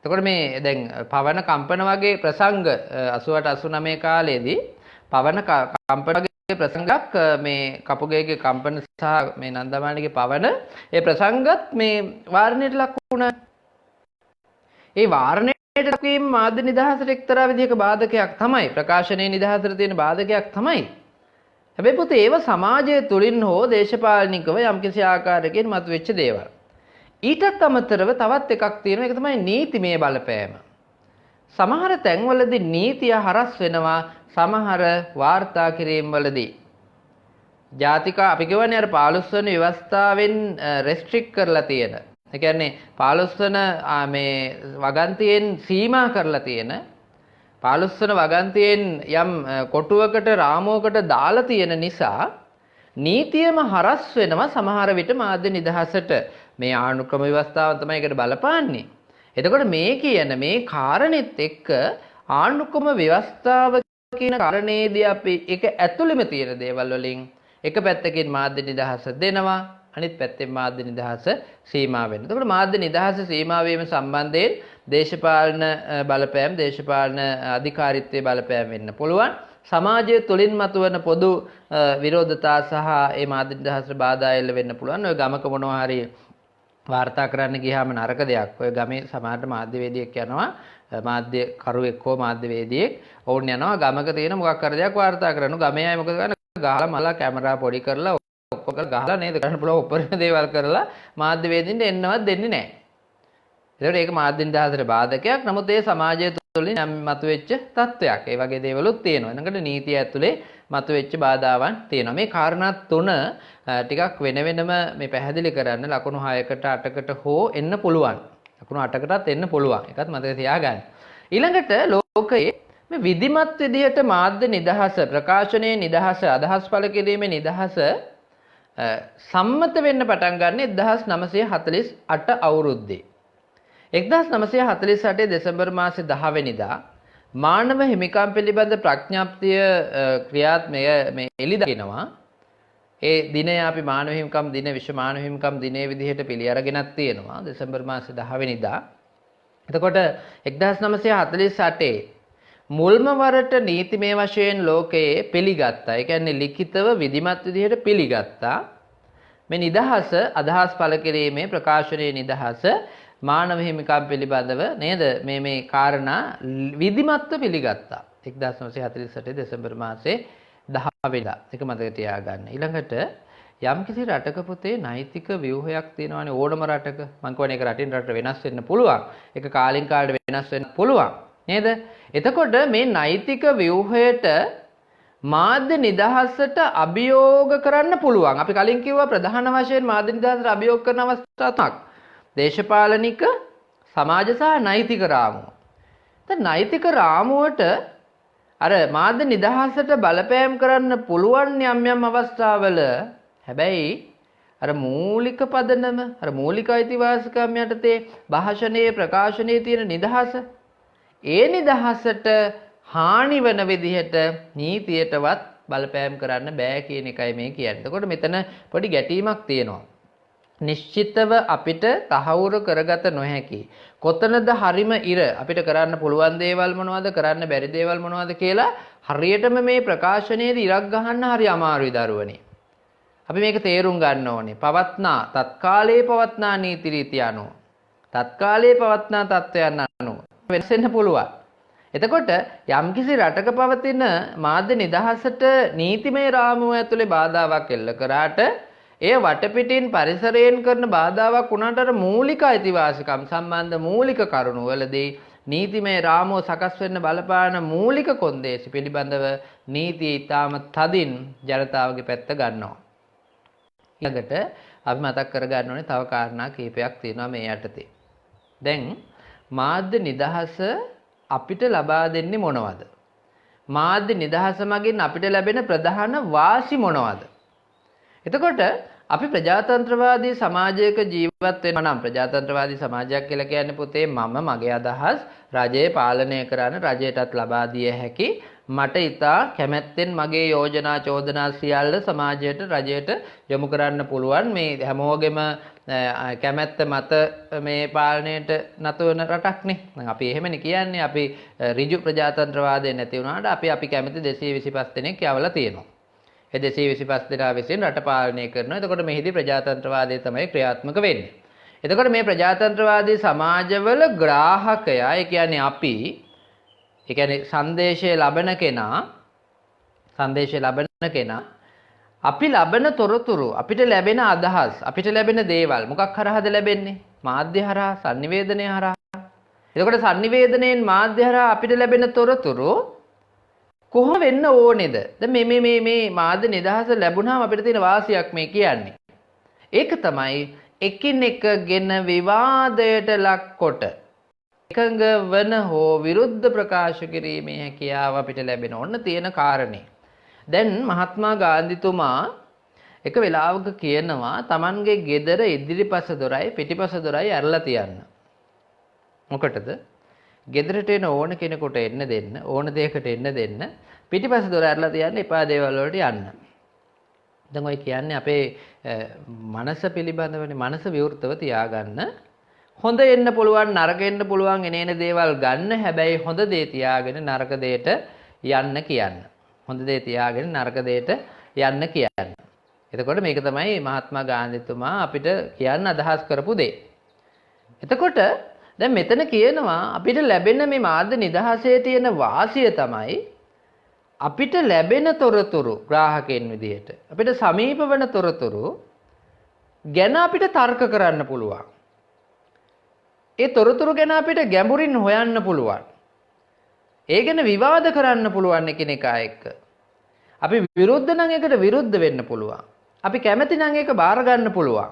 එතකොට මේ දැන් පවන කම්පන වගේ ප්‍රසංග 88 89 කාලේදී පවන කම්පන වගේ ප්‍රසංගයක් මේ කපුගේගේ කම්පන සහ මේ නන්දමාලිගේ පවන ඒ ප්‍රසංගත් මේ වාරණයට ලක් වුණා. ඒ වාරණයට ලක්වීම මාධ්‍ය නිදහසට එක්තරා විදිහක බාධකයක් තමයි. ප්‍රකාශනයේ නිදහසට තියෙන බාධකයක් තමයි. හැබැයි පුතේ ඒව සමාජය තුලින් හෝ දේශපාලනිකව යම්කිසි ආකාරයකින් මතුවෙච්ච දේවල්. ඊටත් අමතරව තවත් එකක් තියෙනවා. ඒක තමයි නීතිමය බලපෑම. සමහර තැන්වලදී නීතිය හරස් වෙනවා සමහර වාර්තා කිරීම් වලදී. ජාතික අපි කියවනේ අර 15 වෙනි ව්‍යවස්ථාවෙන් රෙස්ට්‍රික්ට් කරලා තියෙන. ඒ කියන්නේ 15 වෙනි මේ වගන්තියෙන් සීමා කරලා තියෙන 15 වෙනි වගන්තියෙන් යම් කොටුවකට රාමුවකට දාලා තියෙන නිසා නීතියම හරස් වෙනවා සමහර විට මාධ්‍ය නිදහසට. මේ ආණ්ඩුක්‍රම ව්‍යවස්ථාව තමයි ඒකට බලපාන්නේ. එතකොට මේ කියන මේ කාරණෙත් එක්ක ආණ්ඩුක්‍රම ව්‍යවස්ථාව කියන කාරණේදී අපි ඒක ඇතුළෙම තියෙන දේවල් වලින් එක පැත්තකින් මාධ්‍ය නිදහස දෙනවා අනිත් පැත්තෙන් මාධ්‍ය නිදහස සීමා වෙනවා. එතකොට මාධ්‍ය නිදහස සීමා වීම සම්බන්ධයෙන් දේශපාලන බලපෑම් දේශපාලන අධිකාරීත්වයේ බලපෑම් වෙන්න පුළුවන්. සමාජය තුළින් මතුවන පොදු විරෝධතා සහ ඒ මාධ්‍ය නිදහසට බාධා එල්ල වෙන්න පුළුවන්. ඔය ගමක මොනවා හරි වාර්තා කරන්න ගියාම නරක දෙයක්. ඔය ගමේ සමහරට මාධ්‍යවේදියෙක් යනවා මාධ්‍ය කරුවෙක් හෝ මාධ්‍යවේදියෙක් ඔවුන් යනවා ගමක තියෙන මොකක් හරි දෙයක් වාර්තා කරනවා. ගමේ අය මොකද කරන්නේ? ගහලා මලා කැමරා පොඩි කරලා ඔක්කොම ගහලා නේද කරන්න පුළුවන් උපරිම දේවල් කරලා මාධ්‍යවේදින්ට එන්නවත් දෙන්නේ නැහැ. ඒකට ඒක මාධ්‍ය නිදහසට බාධකයක්. නමුත් ඒ සමාජය තුළින් මතුවෙච්ච තත්වයක්. ඒ වගේ දේවලුත් තියෙනවා. එනකොට නීතිය ඇතුලේ මතුවෙච්ච බාධාවන් තියෙනවා. මේ කාරණා තුන ටිකක් වෙනම මේ පැහැදිලි කරන්න ලකුණු 6කට 8කට හෝ එන්න පුළුවන්. ලකුණු 8කටත් එන්න පුළුවන්. ඒකත් මතක තියාගන්න. ඊළඟට ලෝකයේ මේ විධිමත් විදිහට මාධ්‍ය නිදහස, ප්‍රකාශනයේ නිදහස, අදහස් පළ කිරීමේ නිදහස සම්මත වෙන්න පටන් ගන්න 1948 අවුරුද්දේ. 1948 දෙසැම්බර් මාසේ 10 වෙනිදා මානව හිමිකම් පිළිබඳ ප්‍රඥාප්තිය ක්‍රියාත්මක මේ එළි දකිනවා. ඒ දිනය අපි මානව හිමිකම් දින විශ්ව මානව හිමිකම් දිනයේ විදිහට පිළි අරගෙනක් තියෙනවා දෙසැම්බර් මාසේ 10 වෙනිදා. එතකොට 1948 මුල්ම වරට නීතිමය වශයෙන් ලෝකයේ පිළිගත්තා. ඒ කියන්නේ ලිඛිතව විධිමත් විදිහට පිළිගත්තා. මේ නිදහස අදහස් පළ කිරීමේ ප්‍රකාශනයේ නිදහස මානව හිමිකම් පිළිබඳව නේද මේ කාරණා විධිමත්ව පිළිගත්තා 1948 දෙසැම්බර් මාසේ 10 වෙනිදා. ඒක මතක තියාගන්න. ඊළඟට යම්කිසි රටක පුතේ නෛතික ව්‍යුහයක් තියෙනවානේ ඕනම රටක. මම කියන්නේ ඒක රටින් රටට වෙනස් වෙන්න පුළුවන්. ඒක කාලෙන් කාලට වෙනස් වෙන්න පුළුවන්. නේද? එතකොට මේ නෛතික ව්‍යුහයට මාධ්‍ය නිදහසට අභියෝග කරන්න පුළුවන්. අපි කලින් කිව්වා ප්‍රධාන වශයෙන් මාධ්‍ය නිදහසට අභියෝග කරන අවස්ථා තුනක්. දේශපාලනික, සමාජ සහ නෛතික රාමුව. දැන් නෛතික රාමුවට අර මාධ්‍ය නිදහසට බලපෑම් කරන්න පුළුවන් යම් අවස්ථාවල හැබැයි අර මූලික පදනම අර මූලික අයිතිවාසිකම් යටතේ භාෂණයේ ප්‍රකාශනයේ තියෙන නිදහස ඒ නිදහසට හානි වෙන විදිහට නීතියටවත් බලපෑම් කරන්න බෑ කියන එකයි මේ කියන්නේ. එතකොට මෙතන පොඩි ගැටීමක් තියෙනවා. නිශ්චිතව අපිට තහවුරු කරගත නොහැකි. කොතනද හරිම ඉර අපිට කරන්න පුළුවන් දේවල් මොනවද කරන්න බැරි දේවල් මොනවද කියලා හරියටම මේ ප්‍රකාශනයේදී ඉරක් ගහන්න හරි අමාරුයි දරුවනේ. අපි මේක තේරුම් ගන්න ඕනේ. පවත්නා තත්කාලයේ පවත්නා නීති රීති අනුව තත්කාලයේ පවත්නා තත්වයන් අනුව වෙනස් වෙන්න පුළුවන්. එතකොට යම්කිසි රටක පවතින මාධ්‍ය නිදහසට නීතිමය රාමුව ඇතුලේ බාධාවක් එල්ල කරාට එය වටපිටින් පරිසරයෙන් කරන බාධාවක් වුණාට අර මූලික අයිතිවාසිකම් සම්බන්ධ මූලික කරුණු වලදී නීතිමය රාමුව සකස් වෙන්න බලපාන මූලික කොන්දේසි පිළිබඳව නීතිය ඊටාම තදින් ජනතාවගේ පැත්ත ගන්නවා. ඊළඟට අපි මතක් කරගන්න ඕනේ තව කාරණා කීපයක් තියෙනවා මේ යටතේ. දැන් මාධ්‍ය නිදහස අපිට ලබා දෙන්නේ මොනවද? මාධ්‍ය නිදහස මගින් අපිට ලැබෙන ප්‍රධාන වාසි මොනවද? එතකොට අපි ප්‍රජාතන්ත්‍රවාදී සමාජයක ජීවත් වෙනවා නම් ප්‍රජාතන්ත්‍රවාදී සමාජයක් කියලා කියන්නේ පුතේ මගේ අදහස් රජය පාලනය කරන රජයටත් ලබා දිය හැකි මට ඉතා කැමැත්තෙන් මගේ යෝජනා චෝදනා සියල්ල සමාජයට රජයට යොමු කරන්න පුළුවන් මේ හැමෝගෙම කැමැත්ත මත මේ පාලනයට නතු වෙන රටක්නේ. අපි එහෙමනේ කියන්නේ අපි ඍජු ප්‍රජාතන්ත්‍රවාදය නැති වුණාට අපි කැමති 225 දෙනෙක් යවලා තියෙනවා. ඒ 225 දෙනා විසින් රට පාලනය කරනවා. එතකොට මෙහිදී ප්‍රජාතන්ත්‍රවාදය තමයි ක්‍රියාත්මක වෙන්නේ. එතකොට මේ ප්‍රජාතන්ත්‍රවාදී සමාජවල ග්‍රාහකයා ඒ කියන්නේ අපි ඒ කියන්නේ සංදේශය ලබන කෙනා අපි ලබන තොරතුරු අපිට ලැබෙන අදහස් අපිට ලැබෙන දේවල් මොකක් හරහාද ලැබෙන්නේ? මාධ්‍ය හරහා, sannivedanaya හරහා. එතකොට sannivedanයෙන් මාධ්‍ය හරහා අපිට ලැබෙන තොරතුරු කොහොම වෙන්න ඕනේද? දැන් මේ මාධ්‍ය නිදහස ලැබුණාම අපිට තියෙන වාසියක් මේ කියන්නේ. ඒක තමයි එකිනෙකගෙන විවාදයට ලක්කොට එකඟ වන හෝ විරුද්ධ ප්‍රකාශ කිරීමේ හැකියාව අපිට ලැබෙන ඕන තියෙන කාරණේ. දැන් මහත්මා ගාන්ධිතුමා එක වෙලාවක කියනවා Tamanගේ ගෙදර ඉදිරිපස දොරයි පිටිපස දොරයි ඇරලා තියන්න. මොකටද? ගෙදරට එන ඕන කෙනෙකුට එන්න දෙන්න ඕන දෙයකට එන්න දෙන්න පිටිපස දොර ඇරලා තියන්න එපා දේවල් වලට යන්න. දැන් ඔය කියන්නේ අපේ මනස පිළිබඳවනේ මනස විවෘතව තියාගන්න. හොඳ එන්න පුළුවන් නරක එන්න පුළුවන් එන දේවල් ගන්න හැබැයි හොඳ දේ තියාගෙන නරක දෙයට යන්න කියන්න. හොඳ දේ තියාගෙන නරක දෙයට යන්න කියන්න. එතකොට මේක තමයි මහත්මා ගාන්ධිතුමා අපිට කියන්න අදහස් කරපු දේ. එතකොට දැන් මෙතන කියනවා අපිට ලැබෙන මේ මාධ්‍ය නිදහසේ තියෙන වාසිය තමයි අපිට ලැබෙන තොරතුරු ග්‍රාහකයන් විදිහට අපිට සමීප වෙන තොරතුරු ගැන අපිට තර්ක කරන්න පුළුවන්. ඒ තොරතුරු ගැන අපිට ගැඹුරින් හොයන්න පුළුවන්. ඒ ගැන විවාද කරන්න පුළුවන් එකිනෙකා එක්ක. අපි විරුද්ධ නම් ඒකට විරුද්ධ වෙන්න පුළුවන්. අපි කැමති නම් ඒක බාර ගන්න පුළුවන්.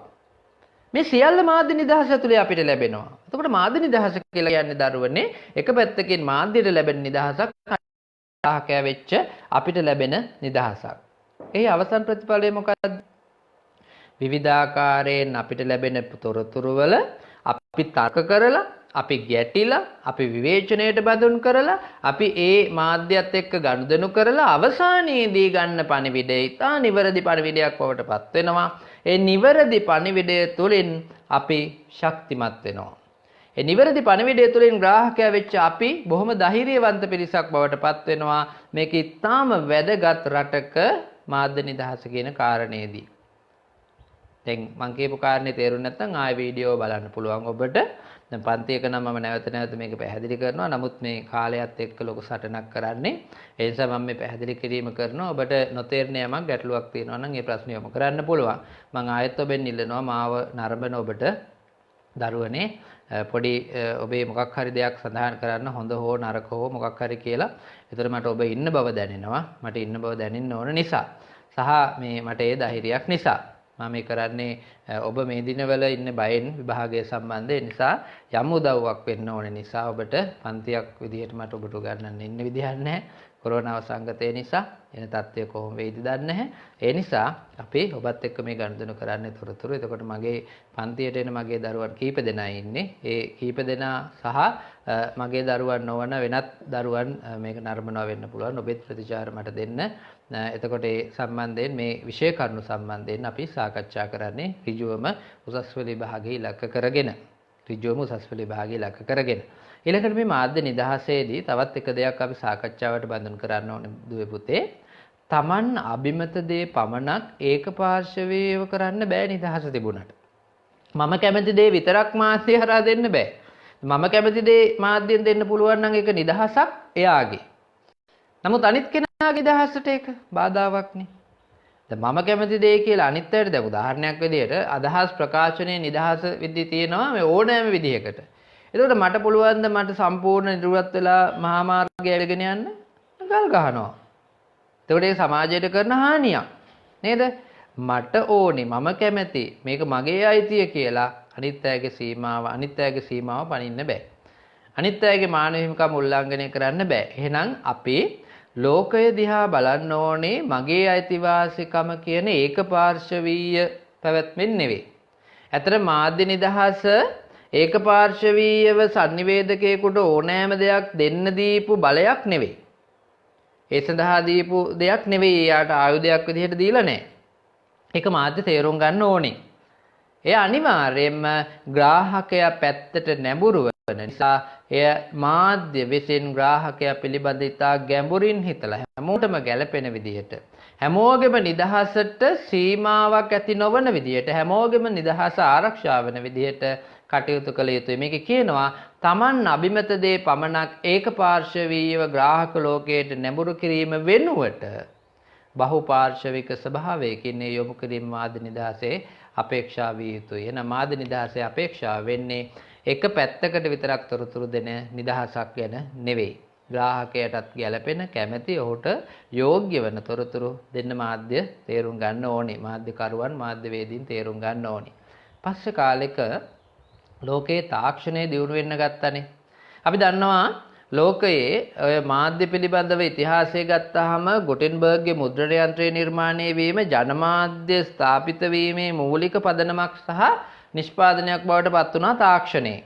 මේ සියල්ල මාධ්‍ය නිදහස ඇතුලේ අපිට ලැබෙනවා. එතකොට මාධ්‍ය නිදහස කියලා කියන්නේ දරුවනේ එක පැත්තකින් මාධ්‍යයට ලැබෙන නිදහසක් ග්‍රාහකයා වෙච්ච අපිට ලැබෙන නිදහසක්. එහි අවසන් ප්‍රතිඵලය මොකක්ද? විවිධාකාරයෙන් අපිට ලැබෙන තොරතුරු වල අපි තර්ක කරලා අපි ගැටිලා අපි විවේචනයට බඳුන් කරලා අපි ඒ මාධ්‍යත් එක්ක ගනුදෙනු කරලා අවසානයේදී ගන්න පණිවිඩය ඉතා නිවැරදි පණිවිඩයක් බවට පත් වෙනවා. ඒ නිවැරදි පණිවිඩය තුළින් අපි ශක්තිමත් වෙනවා. ඒ නිවැරදි පණිවිඩය තුළින් ග්‍රාහකයා වෙච්ච අපි බොහොම ධෛර්යවන්ත පිරිසක් බවට පත් වෙනවා. මේක ඉතාම වැදගත් රටක මාධ්‍ය නිදහස කියන කාරණේදී. දැන් මම කියපු කාරණේ තේරුම් නැත්නම් ආයෙ වීඩියෝ බලන්න පුළුවන් ඔබට. දැන් පන්තියක නම් මම නැවත මේක පැහැදිලි කරනවා. නමුත් මේ කාලයත් එක්ක ලොකු සටනක් කරන්නේ. ඒ නිසා මම මේ පැහැදිලි කිරීම කරනවා. ඔබට නොතේරෙන යමක් ගැටලුවක් තියෙනවා නම් ඒ ප්‍රශ්න යොමු කරන්න පුළුවන්. මම ආයෙත් ඔබෙන් ඉල්ලනවා මාව නරඹන ඔබට දරුවනේ පොඩි ඔබේ මොකක් හරි දෙයක් සඳහන් කරන්න හොඳ හෝ නරක හෝ මොකක් හරි කියලා. ඒතර මට ඔබ ඉන්න බව දැනෙනවා. මට ඉන්න බව දැනෙන්න ඕන නිසා සහ මේ මට ඒ ධෛර්යයක් නිසා මම මේ කරන්නේ ඔබ මේ දිනවල ඉන්න බයෙන් විභාගය සම්බන්ධයෙන් නිසා යම් උදව්වක් වෙන්න ඕන නිසා ඔබට පන්තියක් විදිහට මට ඔබට උගන්වන්න ඉන්න විදිහක් නැහැ. කොරෝනා සංගතය නිසා එන තත්ත්වය කොහොම වෙයිද දන්නේ නැහැ. ඒ නිසා අපි ඔබත් එක්ක මේ ගනුදෙනු කරන්නේ තොරතුරු. එතකොට මගේ පන්තියට එන මගේ දරුවන් කීප දෙනා ඉන්නේ. ඒ කීප දෙනා සහ මගේ දරුවන් නොවන වෙනත් දරුවන් මේක නරඹනවා වෙන්න පුළුවන්. ඔබෙත් ප්‍රතිචාර මට දෙන්න. එතකොට ඒ සම්බන්ධයෙන් මේ විෂය කරුණු සම්බන්ධයෙන් අපි සාකච්ඡා කරන්නේ ඍජුවම උසස් පෙළ විභාගයේ ඉලක්ක කරගෙන. ඍජුවම උසස් පෙළ විභාගයේ ඉලක්ක කරගෙන. ඊළඟට මේ මාධ්‍ය නිදහසේදී තවත් එක දෙයක් අපි සාකච්ඡාවට බඳුන් කරන්න ඕනේ දුවේ පුතේ. Taman අභිමත දේ පමණක් ඒකපාර්ශවීයව කරන්න බෑ නිදහස තිබුණාට. මම කැමති දේ විතරක් මාධ්‍ය හරහා දෙන්න බෑ. මම කැමති දේ මාධ්‍යෙන් දෙන්න පුළුවන් නම් ඒක නිදහසක් එයාගේ. නමුත් අනිත් කෙනාගේ නිදහසට ඒක බාධාවක්නේ. දැන් මම කැමති දේ කියලා අනිත් අයට දැන් උදාහරණයක් විදිහට අදහස් ප්‍රකාශනයේ නිදහස විදි තියෙනවා මේ ඕනෑම විදිහකට. එතකොට මට පුළුවන් ද මට සම්පූර්ණ නිරුවත් වෙලා මහා මාර්ගය ඇවිගෙන යන්න ගල් ගහනවා. එතකොට ඒ සමාජයට කරන හානියක් නේද? මට ඕනේ මම කැමති මේක මගේ අයිතිය කියලා අනිත් අයගේ සීමාව පනින්න බෑ. අනිත් අයගේ මානව හිමිකම් උල්ලංඝනය කරන්න බෑ. එහෙනම් අපි ලෝකය දිහා බලන්න ඕනේ මගේ අයිතිවාසිකම කියන ඒකපාර්ශවීය පැවැත්මෙන් නෙවෙයි. ඇතර මාධ්‍ය නිදහස ඒකපාර්ශවීයව sannivedakayeකුට ඕනෑම දෙයක් දෙන්න දීපු බලයක් නෙවෙයි. ඒ සඳහා දීපු දෙයක් නෙවෙයි. යාට ආයුධයක් විදිහට දීලා නැහැ. ඒක මාධ්‍ය තේරුම් ගන්න ඕනේ. එය අනිවාර්යයෙන්ම ග්‍රාහකයා පැත්තට නැඹුරු වෙන නිසා එය මාධ්‍ය විසින් ග්‍රාහකයා පිළිබඳ ඉතා ගැඹුරින් හිතලා හැමෝටම ගැළපෙන විදිහට හැමෝගෙම නිදහසට සීමාවක් ඇති නොවන විදිහට හැමෝගෙම නිදහස ආරක්ෂා වෙන විදිහට කටයුතු කළ යුතුයි. මේක කියනවා Taman අභිමත දේ පමණක් ඒකපාර්ශවීයව ග්‍රාහක ලෝකයට නැඹුරු කිරීම වෙනුවට බහුපාර්ශවික ස්වභාවයකින් යොමු කිරීම මාධ්‍ය නිදහසේ අපේක්ෂා විය යුතුයි. එන මාධ්‍ය නිදහසේ අපේක්ෂා වෙන්නේ එක පැත්තකට විතරක් තොරතුරු දෙන නිදහසක් ගැන නෙවෙයි. ග්‍රාහකයටත් ගැළපෙන කැමැති ඔහුට යෝග්‍ය වෙන තොරතුරු දෙන්න මාධ්‍ය තේරුම් ගන්න ඕනේ. මාධ්‍යකරුවන් මාධ්‍යවේදීන් තේරුම් ගන්න ඕනේ. පස්සේ කාලෙක ලෝකයේ තාක්ෂණය දියුණු වෙන්න ගත්තනේ. අපි දන්නවා ලෝකයේ ඔය මාධ්‍ය පිළිබඳව ඉතිහාසය ගත්තාම ගුටෙන්බර්ග්ගේ මුද්‍රණ යන්ත්‍රය නිර්මාණය වීම ජනමාධ්‍ය ස්ථාපිත වීමේ මූලික පදනමක් සහ නිෂ්පාදනයක් බවට පත් වුණා තාක්ෂණයේ.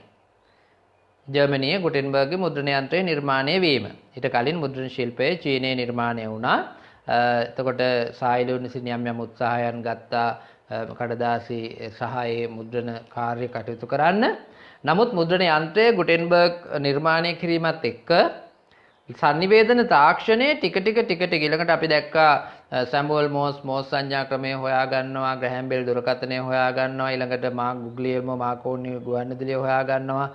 ජර්මනියේ ගුටෙන්බර්ග්ගේ මුද්‍රණ යන්ත්‍රය නිර්මාණය වීම. ඊට කලින් මුද්‍රණ ශිල්පය චීනයේ නිර්මාණය වුණා. එතකොට සායලුන් විසින් යම් උත්සාහයන් ගත්තා කඩදාසි සහ ඒ මුද්‍රණ කාර්ය කටයුතු කරන්න. නමුත් මුද්‍රණ යන්ත්‍රය ගුටෙන්බර්ග් නිර්මාණය කිරීමත් එක්ක sannivedana තාක්ෂණයේ ටික ඊළඟට අපි දැක්කා සැමුවල් මෝස් සංඥා ක්‍රමය හොයා ගන්නවා, ග්‍රැහැම් බෙල් දුරකථනය හොයා ගන්නවා, ඊළඟට ගුග්ලියල්මෝ මාකෝනි ගුවන්විදුලිය හොයා ගන්නවා,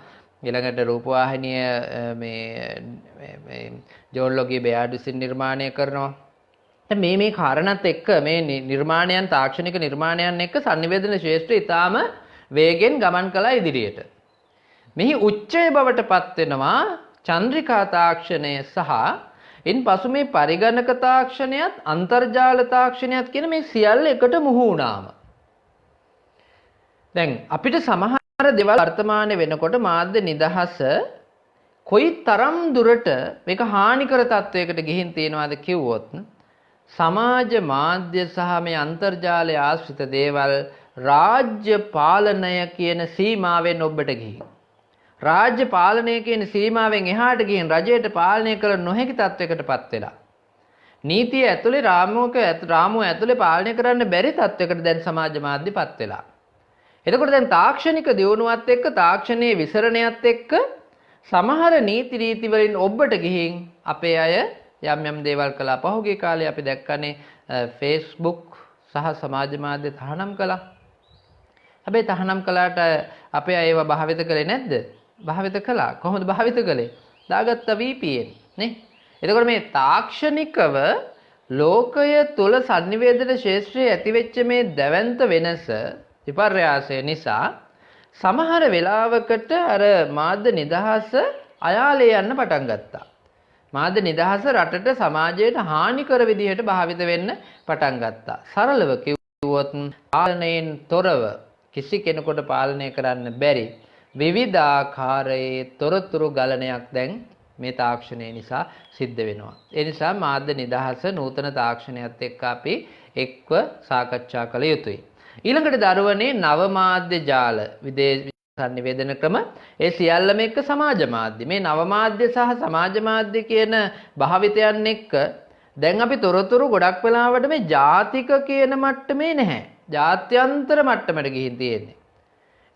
ඊළඟට රූපවාහිනිය මේ ජෝන් ලොගී බෙයාඩ් විසින් නිර්මාණය කරනවා. මේ කාරණාත් එක්ක මේ නිර්මාණයන් තාක්ෂණික නිර්මාණයන් එක්ක sannivedana ශාස්ත්‍රය ඊටාම වේගෙන් ගමන් කළා ඉදිරියට. මෙහි උච්චය බවට පත් වෙනවා චන්ද්‍රිකා තාක්ෂණය සහ ඉන්පසු මේ පරිගණක තාක්ෂණයත් අන්තර්ජාල තාක්ෂණයත් කියන මේ සියල්ල එකට මුහු වුණාම දැන් අපිට සමහර දේවල් වර්තමානයේ වෙනකොට මාධ්‍ය නිදහස කොයි තරම් දුරට මේක හානිකර තත්වයකට ගිහින් තියෙනවද කිව්වොත් සමාජ මාධ්‍ය සහ මේ අන්තර්ජාලය ආශ්‍රිත දේවල් රාජ්‍ය පාලනය කියන සීමාවෙන් ඔබට ගිහින් රාජ්‍ය පාලනය කියන සීමාවෙන් එහාට ගිහින් රජයට පාලනය කළ නොහැකි තත්වයකටපත් වෙලා නීතිය ඇතුලේ රාමුව ඇතුලේ පාලනය කරන්න බැරි තත්වයකට දැන් සමාජ මාධ්‍යපත් වෙලා. එතකොට දැන් තාක්ෂණික දියුණුවත් එක්ක තාක්ෂණයේ විසරණයත් එක්ක සමහර නීති වලින් ඔබට ගිහින් අපේ අය යම් දේවල් කළා. පහුගිය කාලේ අපි දැක්කනේ Facebook සහ සමාජ මාධ්‍ය තහනම් කළා. හැබැයි තහනම් කළාට අපේ අය ඒවා භාවිත කළේ නැද්ද? භාවිත කළා. කොහොමද භාවිත කළේ? දාගත්ත VPN නේ. එතකොට මේ තාක්ෂණිකව ලෝකය තුල sannivedana ශාස්ත්‍රයේ ඇතිවෙච්ච මේ දැවැන්ත වෙනස විපර්යාසය නිසා සමහර වෙලාවකට අර මාධ්‍ය නිදහස අයාලේ යන්න පටන් ගත්තා. මාධ්‍ය නිදහස රටට සමාජයට හානිකර විදිහට භාවිත වෙන්න පටන් ගත්තා. සරලව කිව්වොත් පාලනයෙන් තොරව කිසි කෙනෙකුට පාලනය කරන්න බැරි විවිධාකාරයේ තොරතුරු ගලණයක් දැන් මේ තාක්ෂණය නිසා සිද්ධ වෙනවා. ඒ නිසා මාධ්‍ය නිදහස නූතන තාක්ෂණයත් එක්ක අපි එක්ව සාකච්ඡා කළ යුතුයි. ඊළඟට දරුවනේ නව මාධ්‍ය ජාල විදේශ sannivedana ක්‍රම ඒ සියල්ලම එක්ක සමාජ මාධ්‍ය මේ නව මාධ්‍ය සහ සමාජ මාධ්‍ය කියන භාවිතයන් එක්ක දැන් අපි තොරතුරු ගොඩක් වෙලාවට මේ ජාතික කියන මට්ටමේ නැහැ. ජාත්‍යන්තර මට්ටමට ගිහින් තියෙන්නේ.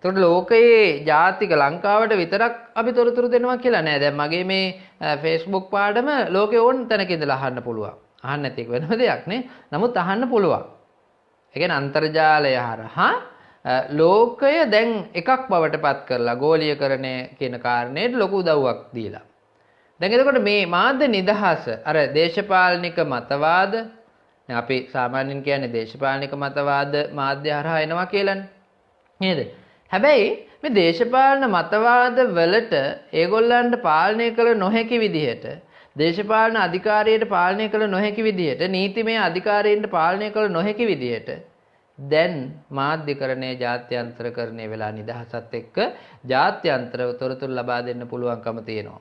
ඒකට ලෝකයේ ජාතික ලංකාවට විතරක් අපි තොරතුරු දෙනවා කියලා නෑ. දැන් මගේ මේ Facebook පාඩම ලෝකේ ඕන තැනක ඉඳලා අහන්න පුළුවන්. අහන්න නැති එක වෙනම දෙයක් නේ. නමුත් අහන්න පුළුවන්. ඒ කියන්නේ අන්තර්ජාලය හරහා ලෝකය දැන් එකක් බවට පත් කරලා ගෝලීයකරණය කියන කාරණේට ලොකු උදව්වක් දීලා. දැන් එතකොට මේ මාධ්‍ය නිදහස අර දේශපාලනික මතවාද දැන් අපි සාමාන්‍යයෙන් කියන්නේ දේශපාලනික මතවාද මාධ්‍ය හරහා එනවා කියලානේ. නේද? හැබැයි මේ දේශපාලන මතවාද වලට ඒගොල්ලන්ට පාලනය කළ නොහැකි විදිහට දේශපාලන අධිකාරියට පාලනය කළ නොහැකි විදිහට නීතිමය අධිකාරීන්ට පාලනය කළ නොහැකි විදිහට දැන් මාධ්‍යකරණය ජාත්‍යන්තරකරණය වෙලා නිදහසත් එක්ක ජාත්‍යන්තරව තොරතුරු ලබා දෙන්න පුළුවන්කම තියෙනවා.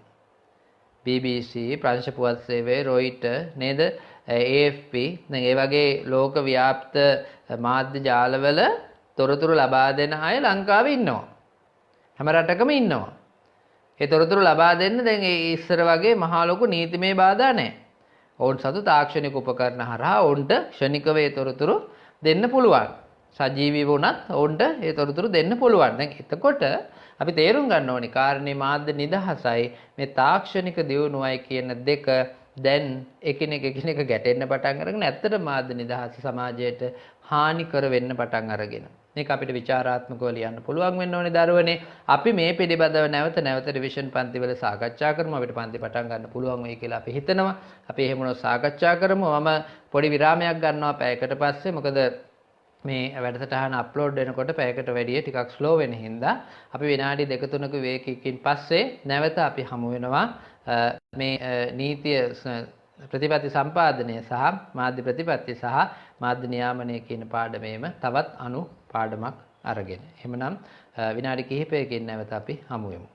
BBC ප්‍රංශ පුවත් සේවය Reuters නේද AFP දැන් ඒ වගේ ලෝක ව්‍යාප්ත මාධ්‍ය ජාලවල තොරතුරු ලබා දෙන අය ලංකාවේ ඉන්නවා. හැම රටකම ඉන්නවා. ඒ තොරතුරු ලබා දෙන්න දැන් ඒ ඉස්සර වගේ මහා ලොකු නීතිමය බාධා නැහැ. ඔවුන් සතු තාක්ෂණික උපකරණ හරහා ඔවුන්ට ක්ෂණිකව ඒ තොරතුරු දෙන්න පුළුවන්. සජීවීව වුණත් ඔවුන්ට ඒ තොරතුරු දෙන්න පුළුවන්. දැන් එතකොට අපි තේරුම් ගන්න ඕනේ කාරණේ මාධ්‍ය නිදහසයි මේ තාක්ෂණික දියුණුවයි කියන දෙක දැන් එකිනෙක ගැටෙන්න පටන් අරගෙන ඇත්තට මාධ්‍ය නිදහස සමාජයට හානි කර වෙන්න පටන් අරගෙන මේක අපිට විචාරාත්මකව ලියන්න පුළුවන් වෙන්න ඕනේ දරුවනේ. අපි මේ පිළිබඳව නැවත රිවිෂන් පන්තිවල සාකච්ඡා කරමු. අපිට පන්ති පටන් ගන්න පුළුවන් වෙයි කියලා අපි හිතනවා. අපි එහෙම වුණොත් සාකච්ඡා කරමු. මම පොඩි විරාමයක් ගන්නවා පැයකට පස්සේ. මොකද මේ වැඩසටහන අප්ලෝඩ් වෙනකොට පැයකට වැඩිය ටිකක් ස්ලෝ වෙන හින්දා අපි විනාඩි 2-3ක විවේකයකින් පස්සේ නැවත අපි හමු වෙනවා මේ නීතිය ප්‍රතිපත්ති සම්පාදනය සහ මාධ්‍ය ප්‍රතිපත්ති සහ මාධ්‍ය නියාමනය කියන පාඩමේම තවත් අනු පාඩමක් අරගෙන. එහෙමනම් විනාඩි කිහිපයකින් නැවත අපි හමු වෙමු.